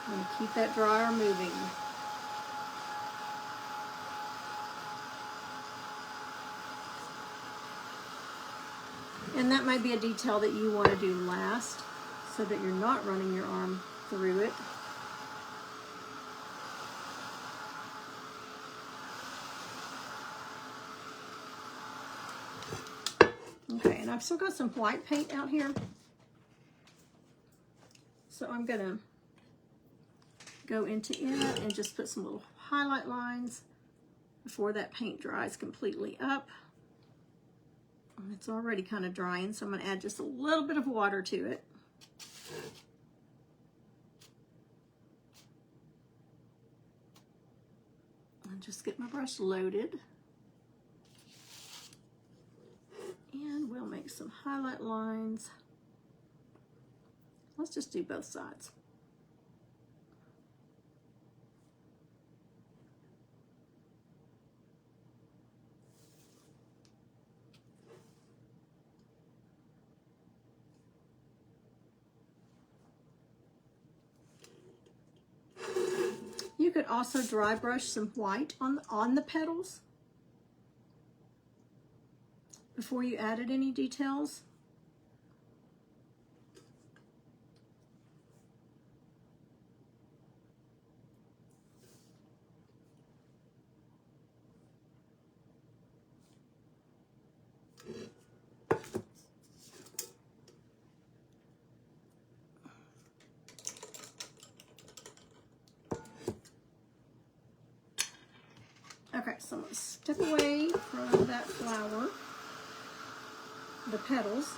I'm going to keep that dryer moving. And that might be a detail that you want to do last so that you're not running your arm through it. Okay, and I've still got some white paint out here. So I'm going to go into it and just put some little highlight lines before that paint dries completely up. It's already kind of drying, so I'm going to add just a little bit of water to it. And just get my brush loaded. And we'll make some highlight lines. Let's just do both sides. You could also dry brush some white on the petals before you added any details. Okay, so I'm going to step away from that flower, the petals.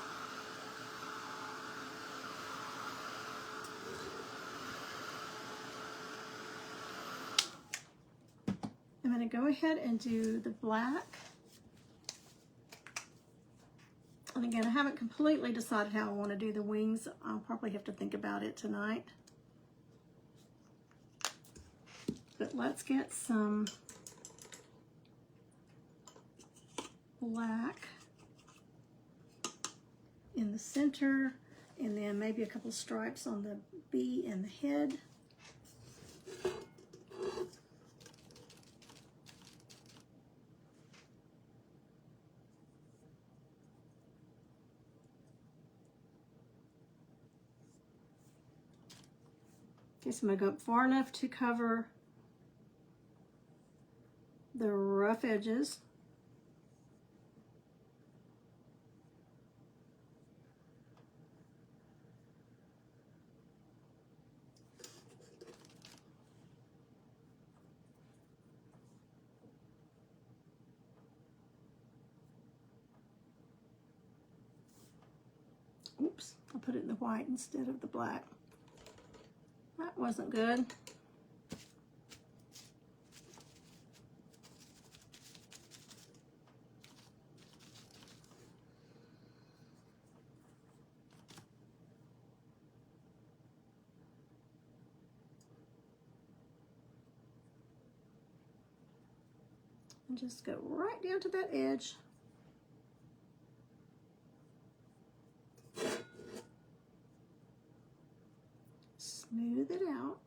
I'm going to go ahead and do the black. And again, I haven't completely decided how I want to do the wings. I'll probably have to think about it tonight. But let's get some black in the center, and then maybe a couple stripes on the bee and the head. Okay, so I'm going to go up far enough to cover the rough edges. Oops, I put it in the white instead of the black. That wasn't good. And just go right down to that edge. Smooth it out.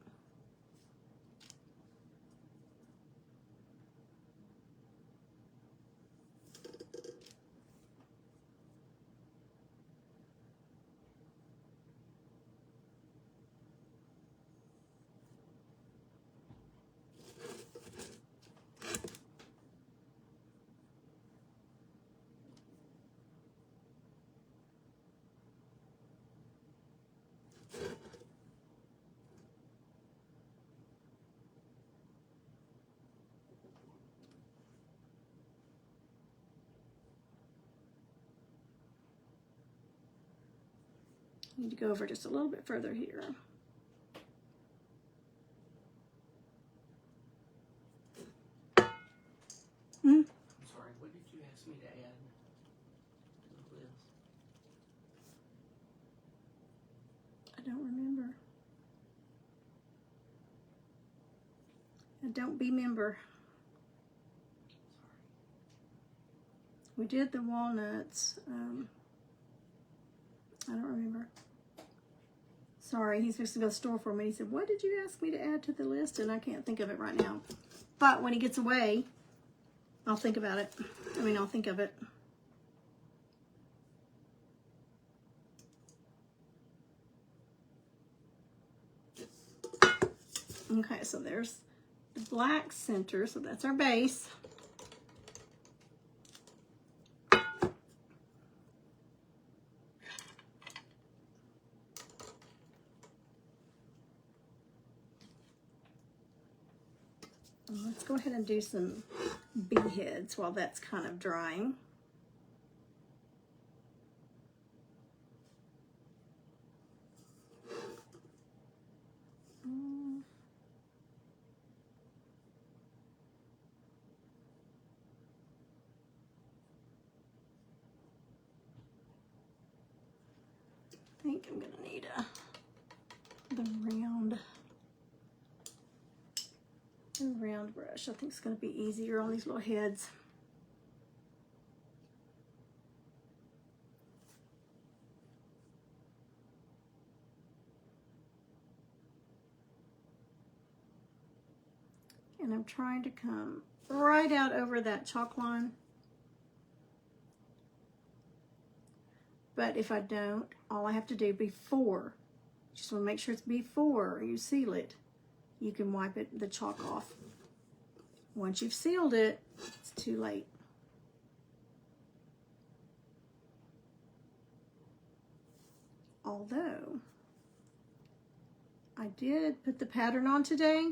Need to go over just a little bit further here. I'm sorry, what did you ask me to add to the list? I don't remember. I don't remember. Sorry. We did the walnuts. I don't remember. Sorry, he's fixing to go to the store for me. He said, what did you ask me to add to the list? And I can't think of it right now. But when he gets away, I'll think about it. I'll think of it. Okay, so there's the black center. So that's our base. Let's go ahead and do some beeheads while that's kind of drying. I think I'm gonna need the round brush. I think it's gonna be easier on these little heads. And I'm trying to come right out over that chalk line. But if I don't, all I have to do before, just want to make sure it's before you seal it, you can wipe the chalk off. Once you've sealed it, it's too late. Although, I did put the pattern on today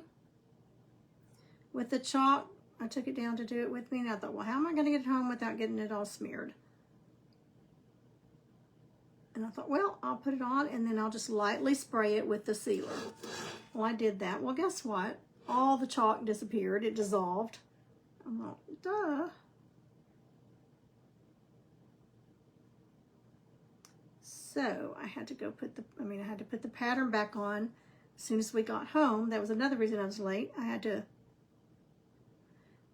with the chalk. I took it down to do it with me, and I thought, well, how am I going to get it home without getting it all smeared? And I thought, well, I'll put it on and then I'll just lightly spray it with the sealer. Well, I did that. Well, guess what? All the chalk disappeared. It dissolved. I'm like, duh. So I had to go put the pattern back on as soon as we got home. That was another reason I was late. I had to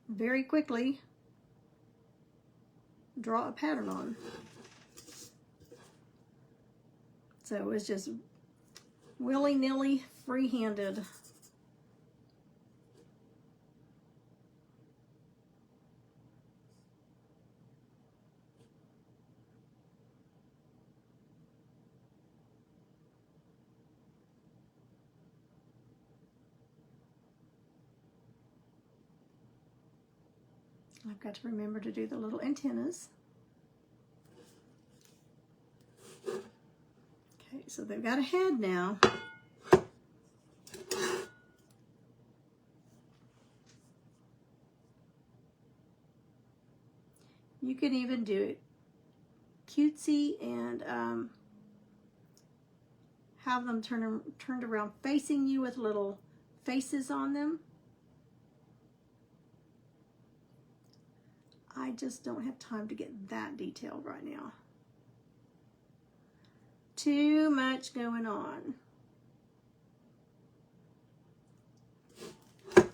very quickly draw a pattern on. So it was just willy-nilly, free-handed. I've got to remember to do the little antennas. Okay, so they've got a head now. You can even do it cutesy and have them turned around facing you with little faces on them. I just don't have time to get that detailed right now. Too much going on. Okay,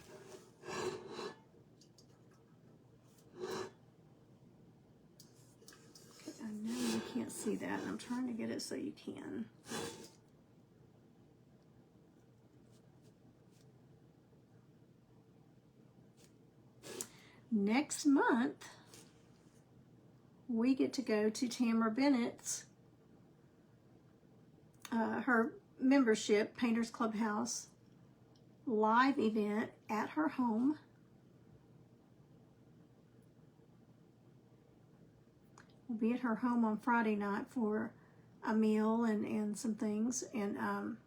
I know you can't see that, and I'm trying to get it so you can. Next month, we get to go to Tamara Bennett's, her membership, Painters Clubhouse, live event at her home. We'll be at her home on Friday night for a meal and some things. And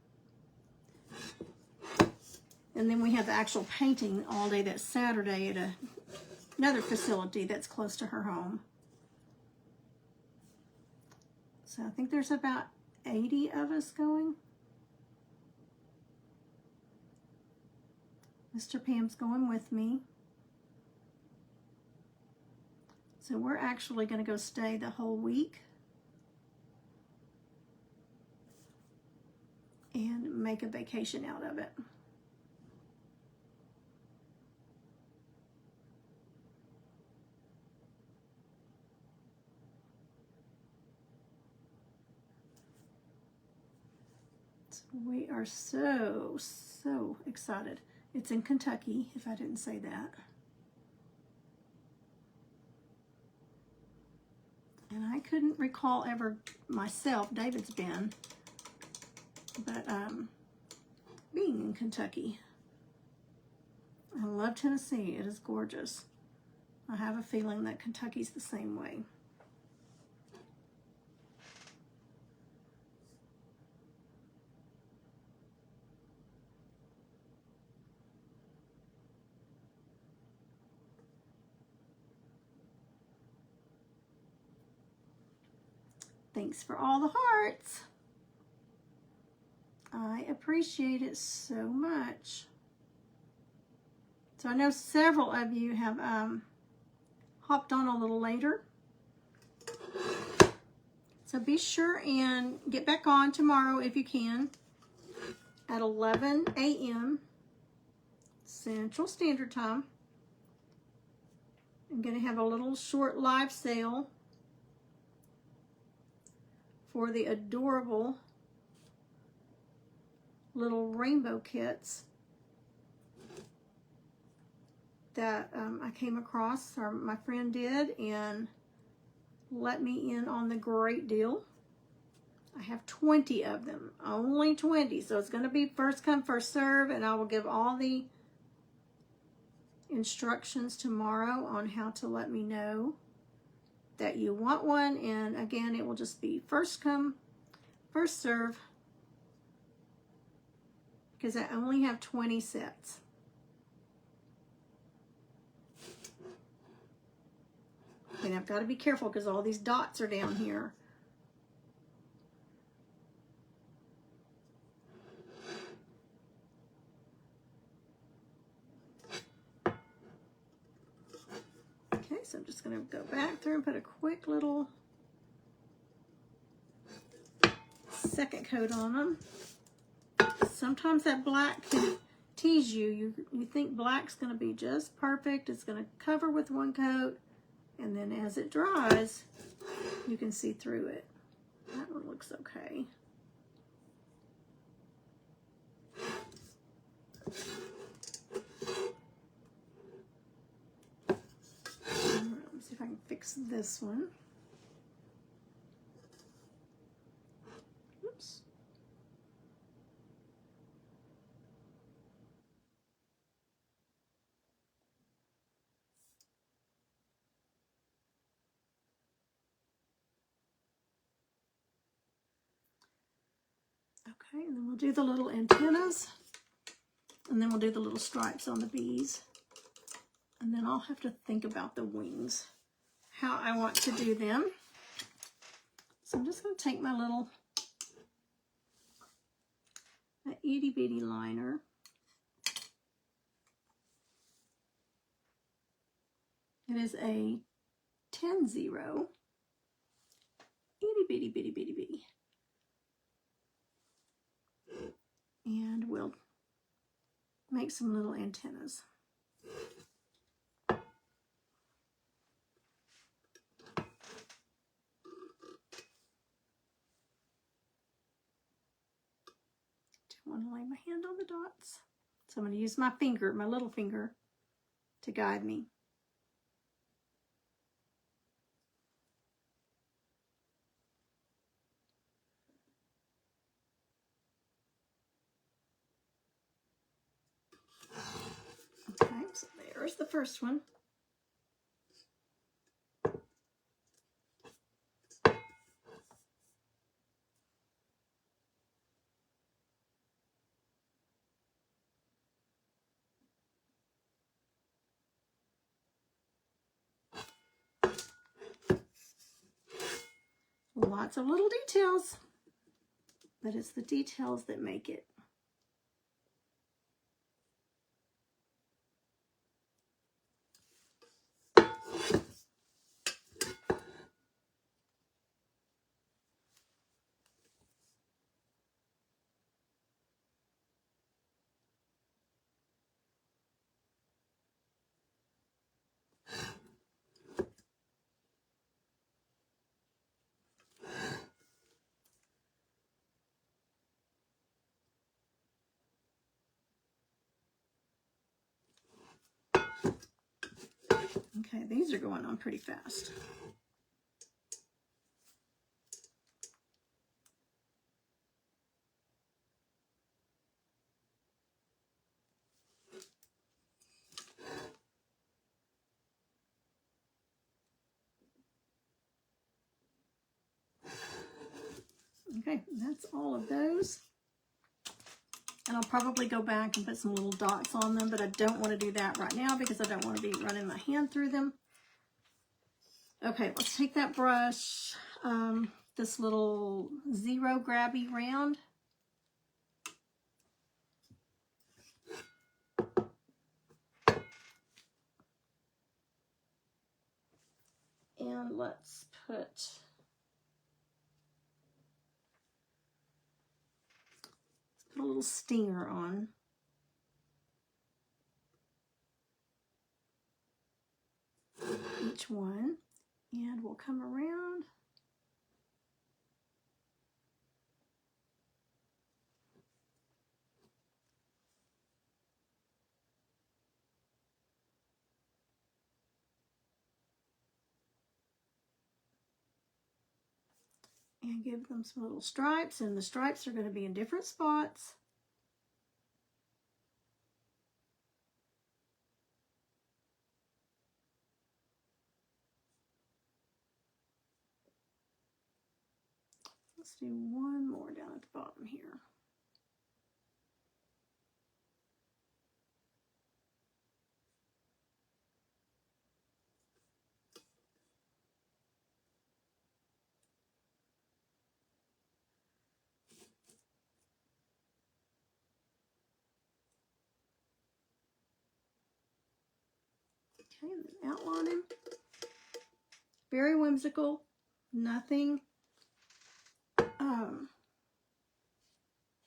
then we have the actual painting all day that Saturday at another facility that's close to her home. So I think there's about 80 of us going. Mr. Pam's going with me. So we're actually going to go stay the whole week and make a vacation out of it. We are so excited. It's in Kentucky, if I didn't say that. And I couldn't recall ever myself, David's been, but being in Kentucky. I love Tennessee. It is gorgeous. I have a feeling that Kentucky's the same way. Thanks for all the hearts. I appreciate it so much. So I know several of you have hopped on a little later. So be sure and get back on tomorrow if you can at 11 a.m. Central Standard Time. I'm going to have a little short live sale for the adorable little rainbow kits that I came across, or my friend did, and let me in on the great deal. I have 20 of them, only 20, so it's going to be first come, first serve, and I will give all the instructions tomorrow on how to let me know that you want one. And again, it will just be first come, first serve, because I only have 20 sets. And I've got to be careful because all these dots are down here. Okay, so I'm just going to go back through and put a quick little second coat on them. Sometimes that black can tease you. You think black's going to be just perfect. It's going to cover with one coat, and then as it dries, you can see through it. That one looks okay. Let's see if I can fix this one. Oops. Okay, and then we'll do the little antennas, and then we'll do the little stripes on the bees. And then I'll have to think about the wings, how I want to do them. So I'm just going to take my little itty bitty liner. It is a 10-0. Itty bitty bitty bitty bitty. And we'll make some little antennas. Don't want to lay my hand on the dots. So I'm going to use my finger, my little finger, to guide me. Okay, so there's the first one. Lots of little details, but it's the details that make it. Okay, these are going on pretty fast. Okay, that's all of those. And I'll probably go back and put some little dots on them, but I don't want to do that right now because I don't want to be running my hand through them. Okay, let's take that brush. this little zero grabby round. And let's put a little stinger on. Each one, and we'll come around. And give them some little stripes, and the stripes are going to be in different spots. Let's do one more down at the bottom here. Okay, and then outline him. Very whimsical, nothing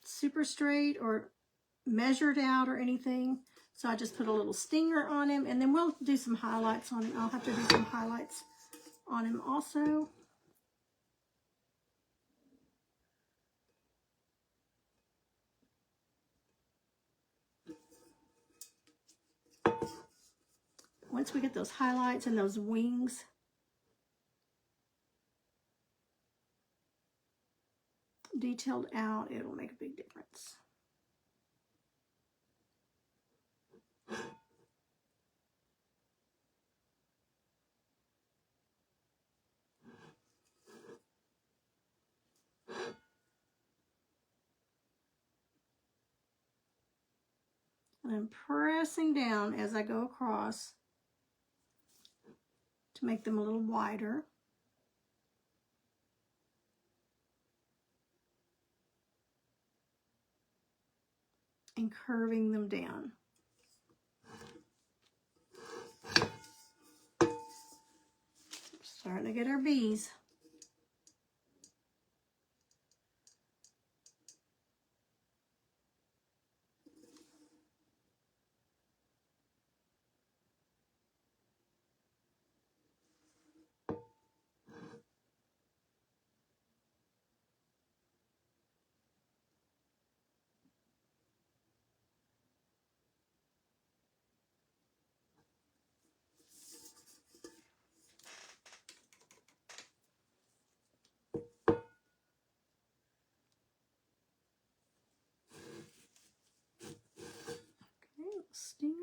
super straight or measured out or anything. So I just put a little stinger on him, and then we'll do some highlights on him. I'll have to do some highlights on him also. Once we get those highlights and those wings detailed out, it'll make a big difference. And I'm pressing down as I go across to make them a little wider. And curving them down. Starting to get our bees. Stinger.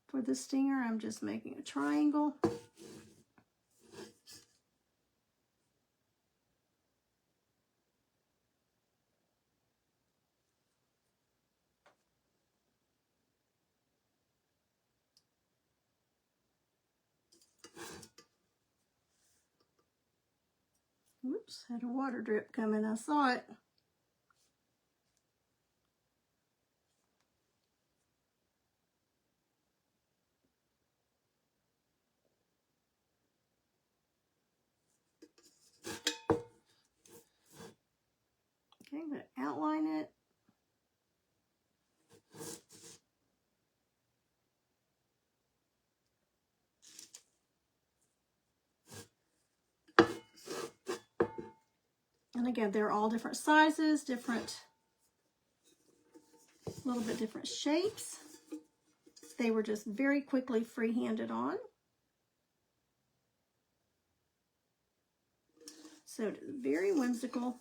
For the stinger, I'm just making a triangle. Whoops, had a water drip coming, I saw it. Okay, I'm going to outline it. And again, they're all different sizes, a little bit different shapes. They were just very quickly free-handed on. So it is very whimsical.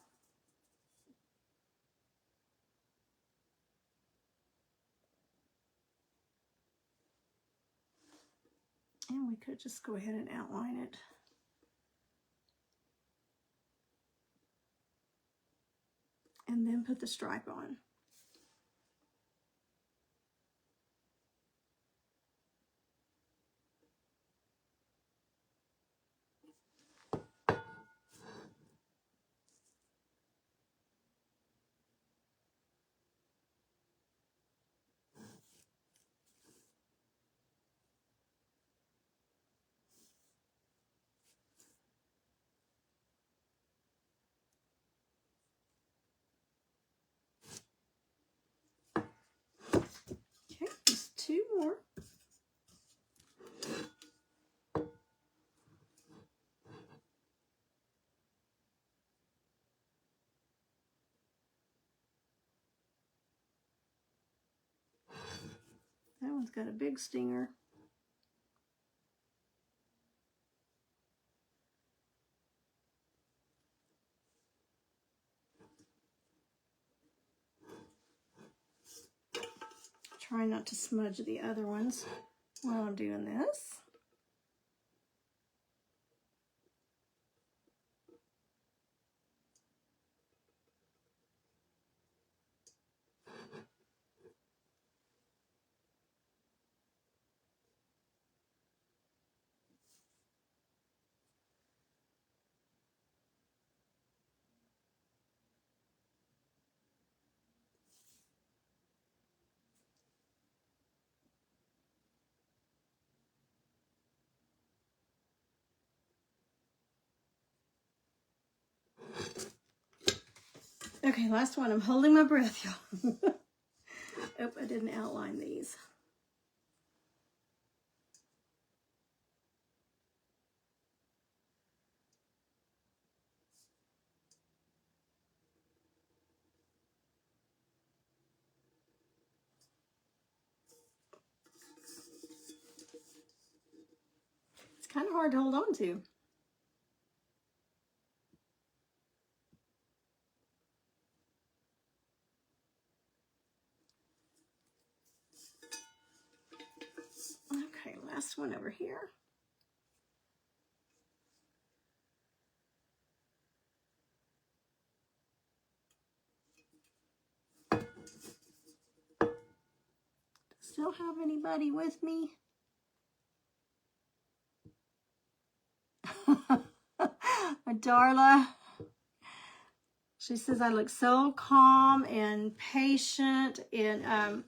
And we could just go ahead and outline it. And then put the stripe on. more. That one's got a big stinger. Try not to smudge the other ones while I'm doing this. Okay, last one. I'm holding my breath, y'all. Oh, I didn't outline these. It's kind of hard to hold on to. Okay, last one over here. Still have anybody with me? Darla. She says I look so calm and patient, and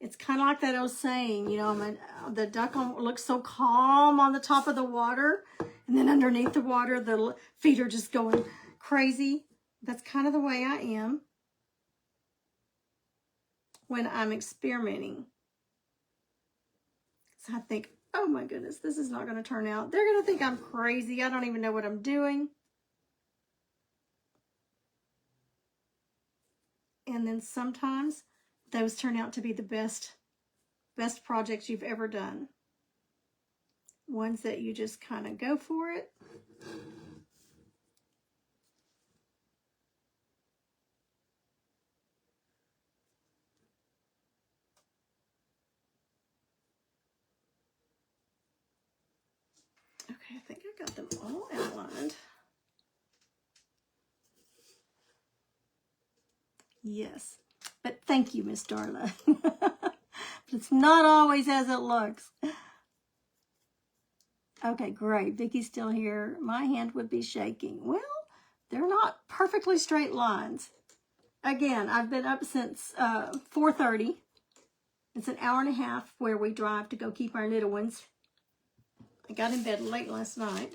it's kind of like that old saying, you know, the duck looks so calm on the top of the water, and then underneath the water, the feet are just going crazy. That's kind of the way I am when I'm experimenting. So I think, oh my goodness, this is not going to turn out. They're going to think I'm crazy. I don't even know what I'm doing. And then sometimes those turn out to be the best projects you've ever done. Ones that you just kind of go for it. Okay, I think I got them all outlined. Yes, but thank you, Miss Darla. But it's not always as it looks. Okay, great. Vicky's still here. My hand would be shaking. Well, they're not perfectly straight lines. Again, I've been up since 4:30. It's an hour and a half where we drive to go keep our little ones. I got in bed late last night.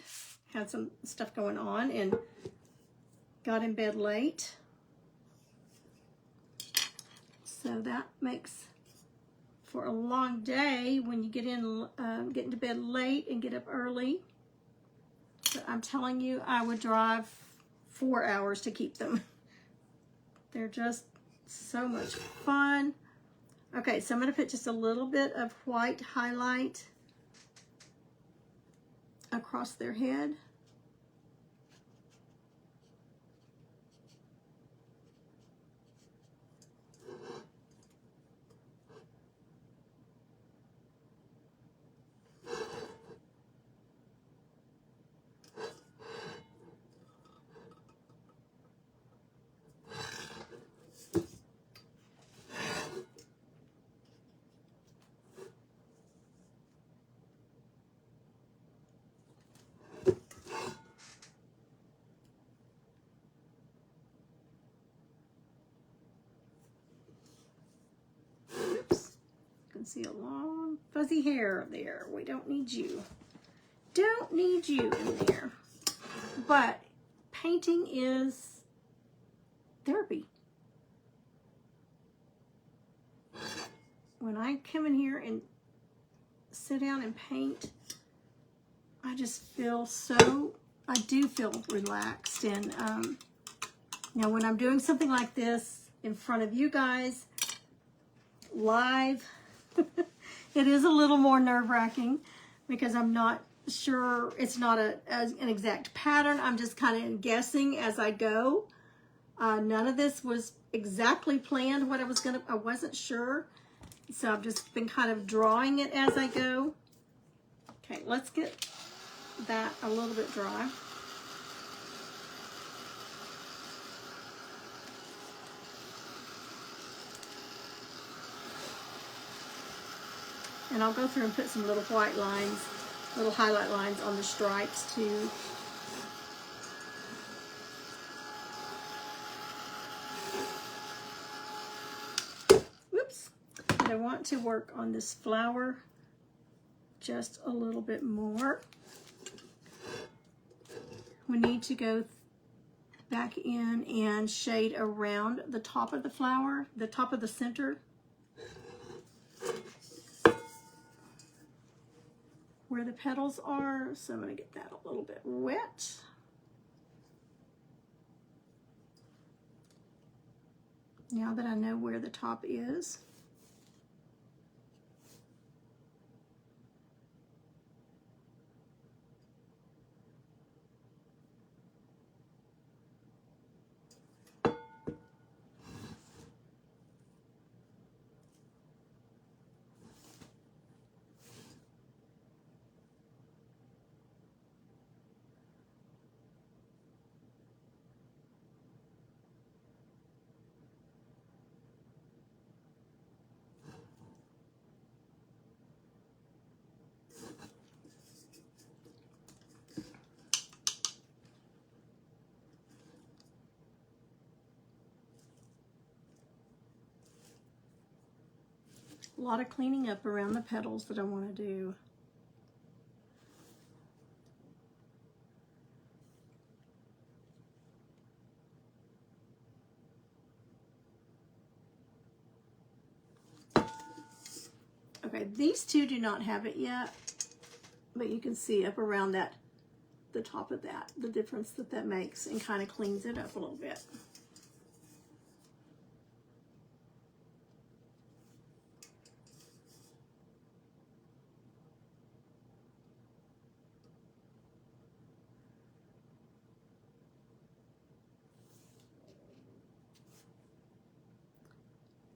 Had some stuff going on and got in bed late. So that makes for a long day when you get into bed late and get up early. But I'm telling you, I would drive 4 hours to keep them. They're just so much fun. Okay, so I'm going to put just a little bit of white highlight across their head. See a long fuzzy hair there. We don't need you. Don't need you in there. But painting is therapy. when I come in here and sit down and paint, I just feel I do feel relaxed. And now when I'm doing something like this in front of you guys, live, it is a little more nerve-wracking because I'm not sure, it's not an exact pattern. I'm just kind of guessing as I go. None of this was exactly planned what I wasn't sure. So I've just been kind of drawing it as I go. Okay, let's get that a little bit dry. And I'll go through and put some little white lines, little highlight lines on the stripes too. Whoops. But I want to work on this flower just a little bit more. We need to go back in and shade around the top of the flower, the top of the center, where the petals are. So I'm going to get that a little bit wet. Now that I know where the top is. A lot of cleaning up around the petals that I want to do. Okay, these two do not have it yet, but you can see up around that, the top of that, the difference that makes, and kind of cleans it up a little bit.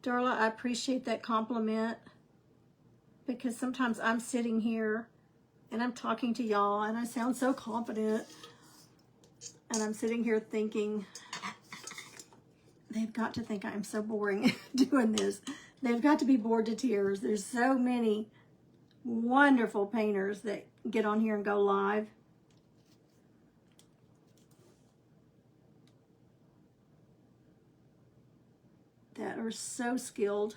Darla, I appreciate that compliment, because sometimes I'm sitting here and I'm talking to y'all and I sound so confident, and I'm sitting here thinking, they've got to think I'm so boring doing this. They've got to be bored to tears. There's so many wonderful painters that get on here and go live. That are so skilled.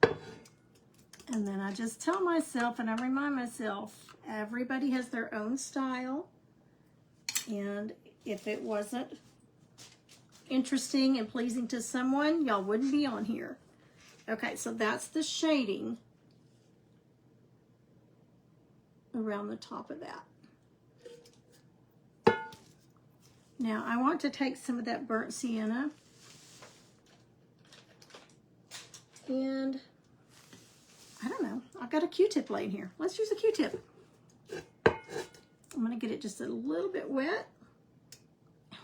And then I just tell myself, and I remind myself, everybody has their own style. And if it wasn't interesting and pleasing to someone, y'all wouldn't be on here. Okay, so that's the shading around the top of that. Now I want to take some of that burnt sienna and I don't know, I've got a Q-tip laying here. Let's use a Q-tip. I'm gonna get it just a little bit wet.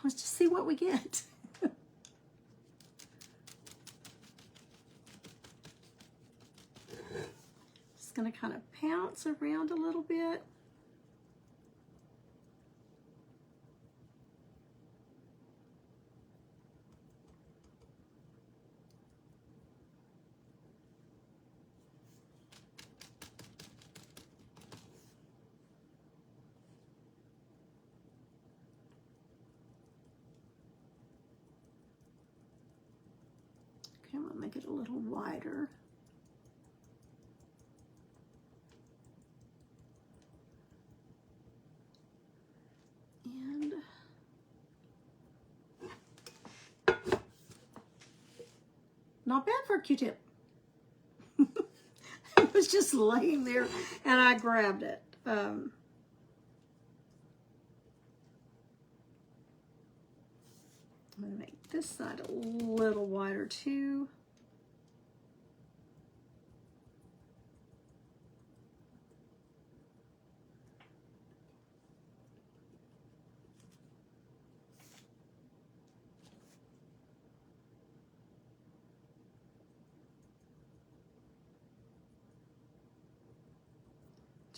Let's just see what we get. Just gonna kind of pounce around a little bit. Okay, I'm gonna make it a little wider. And not Q-tip. It was just laying there and I grabbed it. I'm going to make this side a little wider too.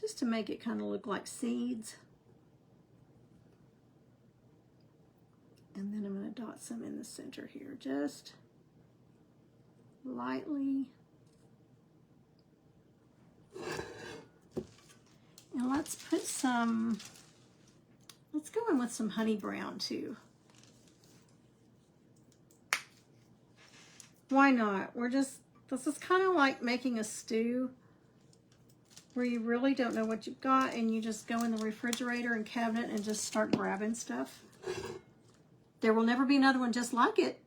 Just to make it kind of look like seeds. And then I'm going to dot some in the center here, just lightly. And let's put some, let's go in with some honey brown too. Why not? This is kind of like making a stew where you really don't know what you've got and you just go in the refrigerator and cabinet and just start grabbing stuff. There will never be another one just like it.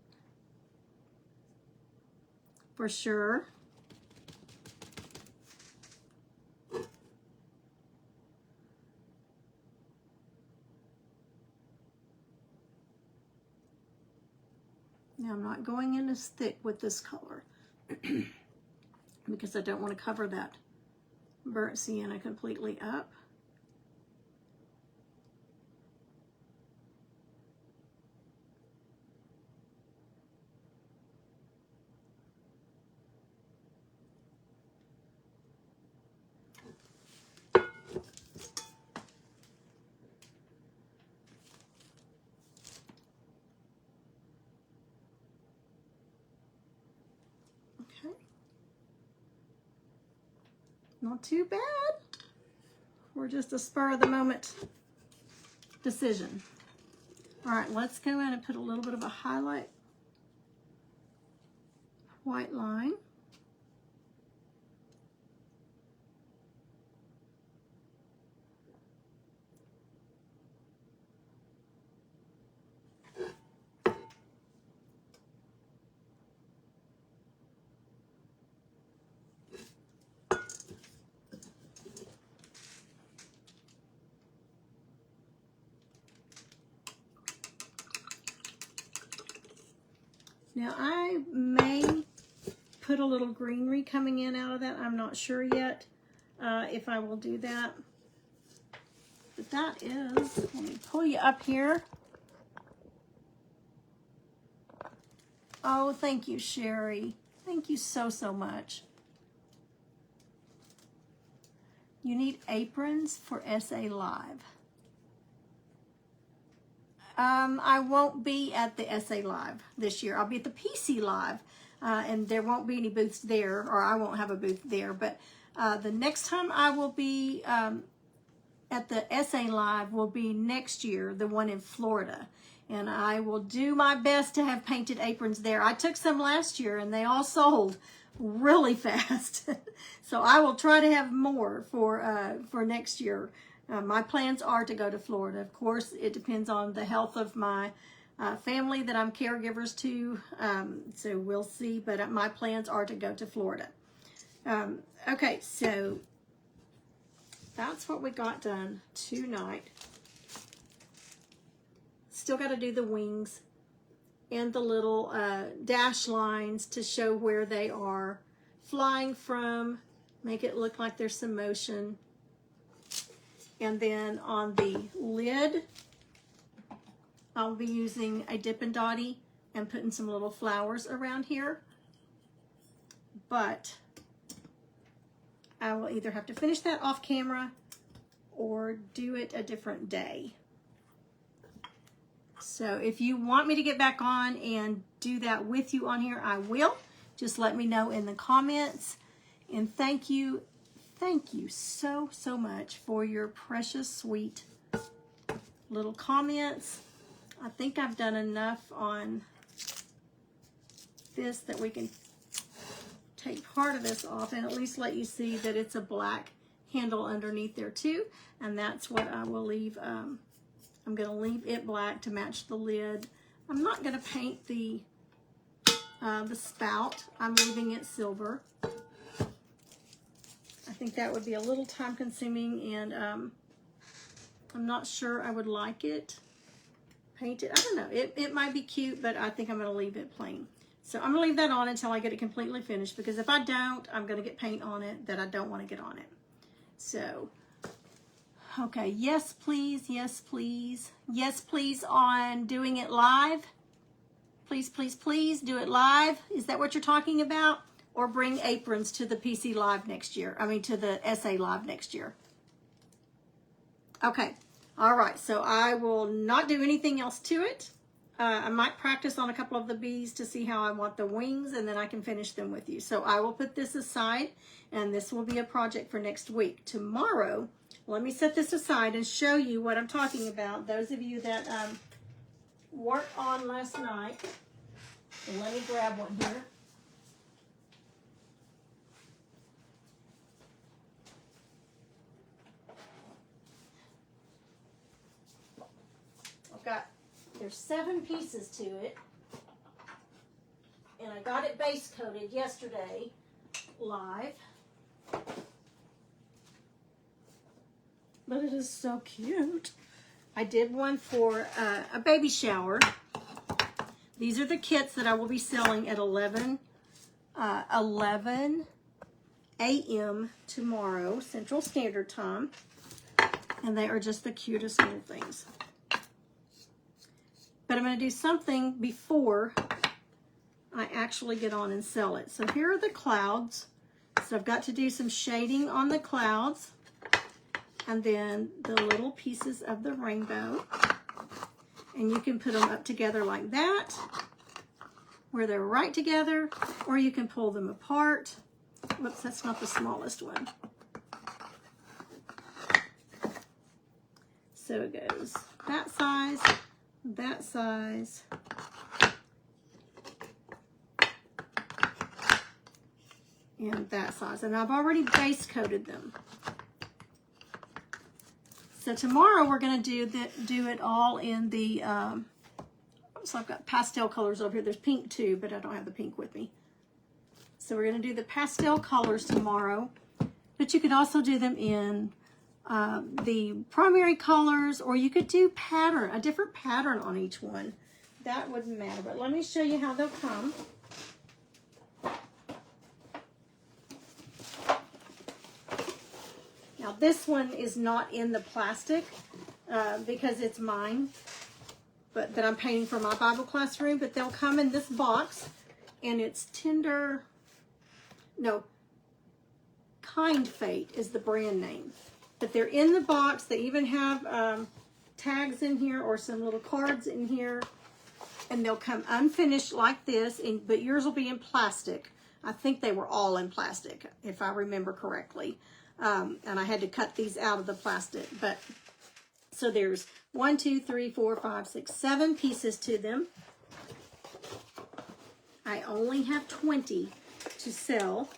For sure. Now I'm not going in as thick with this color because I don't want to cover that burnt sienna completely up. Okay. Not too bad. We're just a spur of the moment decision. All right, let's go in and put a little bit of a highlight white line. Now I may put a little greenery coming in out of that. I'm not sure yet if I will do that. But that is, let me pull you up here. Oh, thank you, Sherry. Thank you so, so much. You need aprons for SA Live. I won't be at the SA Live this year. I'll be at the PC Live, and there won't be any booths there, or I won't have a booth there. But the next time I will be at the SA Live will be next year, the one in Florida. And I will do my best to have painted aprons there. I took some last year, and they all sold really fast. So I will try to have more for next year. My plans are to go to Florida. Of course, it depends on the health of my family that I'm caregivers to. So we'll see, but my plans are to go to Florida. Okay, so that's what we got done tonight. Still got to do the wings and the little dash lines to show where they are flying from. Make it look like there's some motion. And then on the lid, I'll be using a Dippin' Dotty and putting some little flowers around here. But I will either have to finish that off camera or do it a different day. So if you want me to get back on and do that with you on here, I will. Just let me know in the comments. And thank you so, so much for your precious, sweet little comments. I think I've done enough on this that we can take part of this off and at least let you see that it's a black handle underneath there too. And that's what I will leave. I'm going to leave it black to match the lid. I'm not going to paint the the spout. I'm leaving it silver. I think that would be a little time consuming, and I'm not sure I would like it painted. I don't know. It might be cute, but I think I'm going to leave it plain. So I'm going to leave that on until I get it completely finished, because if I don't, I'm going to get paint on it that I don't want to get on it. So, okay, yes, please, yes, please. Yes, please on doing it live. Please, please, please do it live. Is that what you're talking about? Or bring aprons to the PC Live next year. I mean, to the SA Live next year. Okay. All right. So I will not do anything else to it. I might practice on a couple of the bees to see how I want the wings, and then I can finish them with you. So I will put this aside, and this will be a project for next week. Tomorrow, let me set this aside and show you what I'm talking about. Those of you that worked on last night, and let me grab one here. There's 7 pieces to it, and I got it base coated yesterday live, but it is so cute. I did one for a baby shower. These are the kits that I will be selling at 11 a.m. tomorrow, Central Standard Time, and they are just the cutest little things. But I'm going to do something before I actually get on and sell it. So here are the clouds. So I've got to do some shading on the clouds, and then the little pieces of the rainbow. And you can put them up together like that, where they're right together, or you can pull them apart. Whoops, that's not the smallest one. So it goes that size, that size, and that size. And I've already base coated them. So tomorrow we're going to do it all in the, so I've got pastel colors over here. There's pink too, but I don't have the pink with me. So we're going to do the pastel colors tomorrow, but you could also do them in the primary colors, or you could do pattern, a different pattern on each one. That wouldn't matter, but let me show you how they'll come. Now this one is not in the plastic because it's mine, but that I'm painting for my Bible classroom, but they'll come in this box, and it's Kind Fate is the brand name. But they're in the box. They even have tags in here or some little cards in here. And they'll come unfinished like this, but yours will be in plastic. I think they were all in plastic, if I remember correctly. And I had to cut these out of the plastic. But so there's 1, 2, 3, 4, 5, 6, 7 pieces to them. I only have 20 to sell.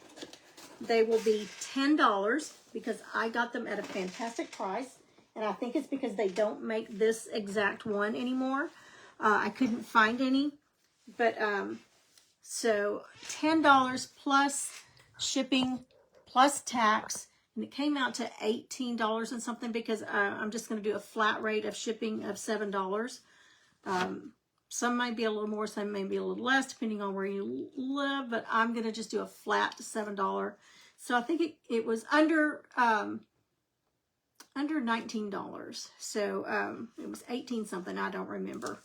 They will be $10 because I got them at a fantastic price. And I think it's because they don't make this exact one anymore. I couldn't find any. But so $10 plus shipping plus tax. And it came out to $18 and something because I'm just going to do a flat rate of shipping of $7. Some might be a little more, some may be a little less, depending on where you live, but I'm going to just do a flat $7. So I think it was under $19. So it was 18 something, I don't remember.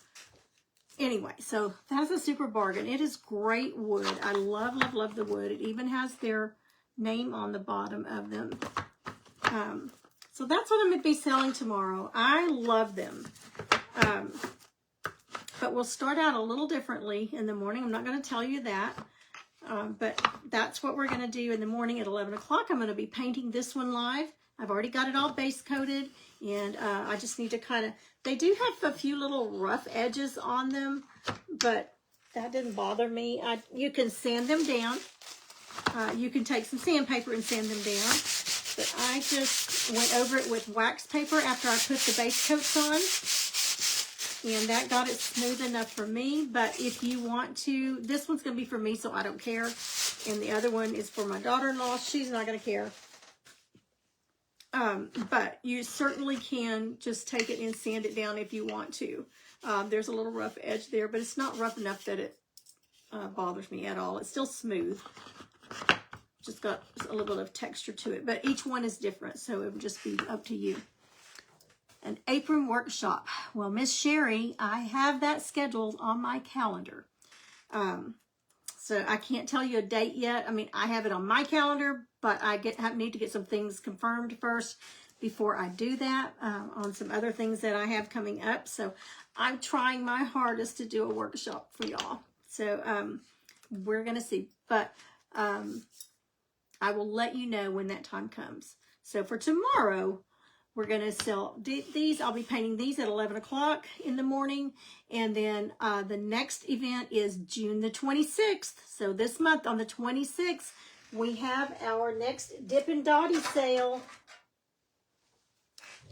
Anyway, so that's a super bargain. It is great wood. I love, love, love the wood. It even has their name on the bottom of them. So that's what I'm going to be selling tomorrow. I love them. But we'll start out a little differently in the morning. I'm not going to tell you that. But that's what we're going to do in the morning at 11 o'clock. I'm going to be painting this one live. I've already got it all base coated. And I just need to kind of, they do have a few little rough edges on them. But that didn't bother me. You can sand them down. You can take some sandpaper and sand them down. But I just went over it with wax paper after I put the base coats on. And that got it smooth enough for me. But if you want to, this one's going to be for me, so I don't care. And the other one is for my daughter-in-law. She's not going to care. But you certainly can just take it and sand it down if you want to. There's a little rough edge there, but it's not rough enough that it bothers me at all. It's still smooth. Just got a little bit of texture to it. But each one is different, so it would just be up to you. An apron workshop. Well, Miss Sherry, I have that scheduled on my calendar. So I can't tell you a date yet. I mean, I have it on my calendar, but I need to get some things confirmed first before I do that on some other things that I have coming up. So I'm trying my hardest to do a workshop for y'all. So we're going to see. But I will let you know when that time comes. So for tomorrow, we're going to sell these. I'll be painting these at 11 o'clock in the morning. And then the next event is June the 26th. So this month on the 26th, we have our next Dippin' Dottie sale.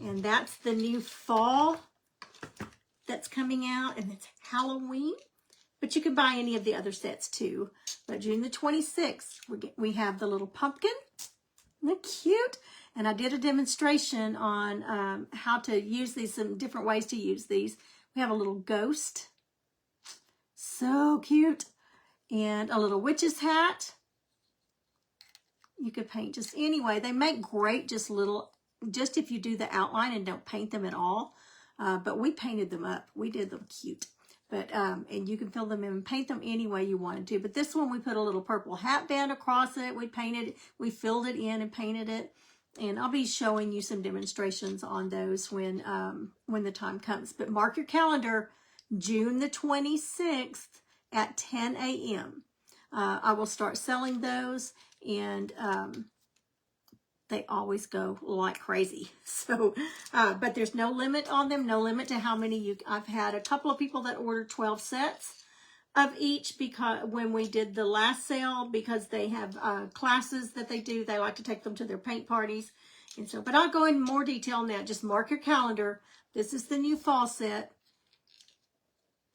And that's the new fall that's coming out. And it's Halloween. But you can buy any of the other sets too. But June the 26th, we have the little pumpkin. Isn't that cute? And I did a demonstration on how to use these, some different ways to use these. We have a little ghost. So cute. And a little witch's hat. You could paint just anyway. They make great just if you do the outline and don't paint them at all. But we painted them up. We did them cute. But, and you can fill them in and paint them any way you wanted to. But this one, we put a little purple hat band across it. We filled it in and painted it. And I'll be showing you some demonstrations on those when the time comes. But mark your calendar, June the 26th at 10 a.m. I will start selling those, and they always go like crazy. So, but there's no limit on them, no limit to how many I've had a couple of people that ordered 12 sets of each, because when we did the last sale, because they have classes that they do, they like to take them to their paint parties. And so, but I'll go in more detail on that. Just mark your calendar. This is the new fall set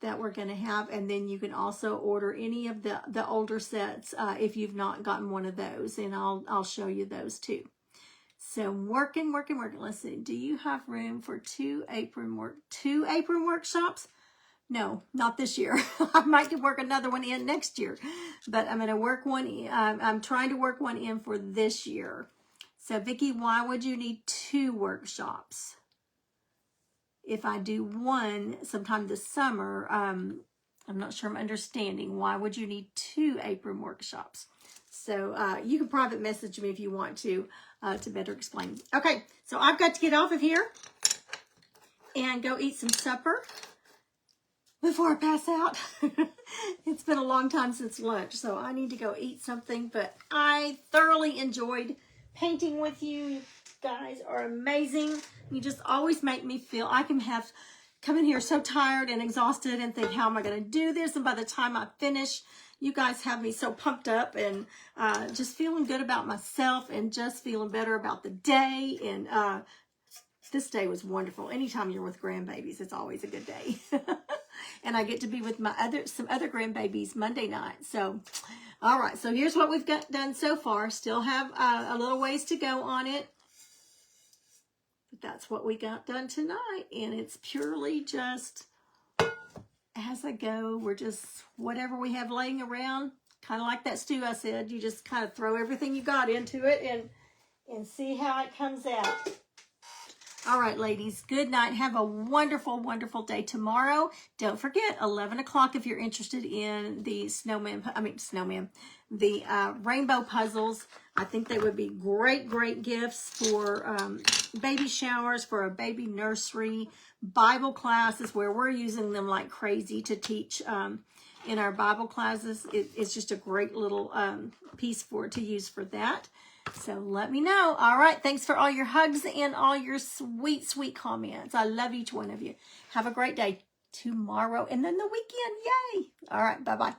that we're going to have. And then you can also order any of the older sets if you've not gotten one of those. And I'll show you those too. So working. Let's see. Do you have room for two apron workshops? No, not this year. I might work another one in next year, but I'm going to work one in. I'm trying to work one in for this year. So Vicki, why would you need 2 workshops? If I do one sometime this summer, I'm not sure I'm understanding. Why would you need 2 apron workshops? So you can private message me if you want to better explain. Okay, so I've got to get off of here and go eat some supper before I pass out. It's been a long time since lunch, so I need to go eat something. But I thoroughly enjoyed painting with you. You guys are amazing. You just always make me feel I can come in here so tired and exhausted and think, how am I going to do this? And by the time I finish, you guys have me so pumped up and just feeling good about myself and just feeling better about the day. And this day was wonderful. Anytime you're with grandbabies, it's always a good day. And I get to be with some other grandbabies Monday night. So, all right. So here's what we've got done so far. Still have a little ways to go on it. But that's what we got done tonight. And it's purely just as I go. We're just whatever we have laying around. Kind of like that stew I said. You just kind of throw everything you got into it and see how it comes out. All right, ladies, good night. Have a wonderful, wonderful day tomorrow. Don't forget, 11 o'clock if you're interested in the the rainbow puzzles. I think they would be great, great gifts for baby showers, for a baby nursery, Bible classes where we're using them like crazy to teach in our Bible classes. It's just a great little piece to use for that. So let me know. All right. Thanks for all your hugs and all your sweet, sweet comments. I love each one of you. Have a great day tomorrow and then the weekend. Yay. All right. Bye-bye.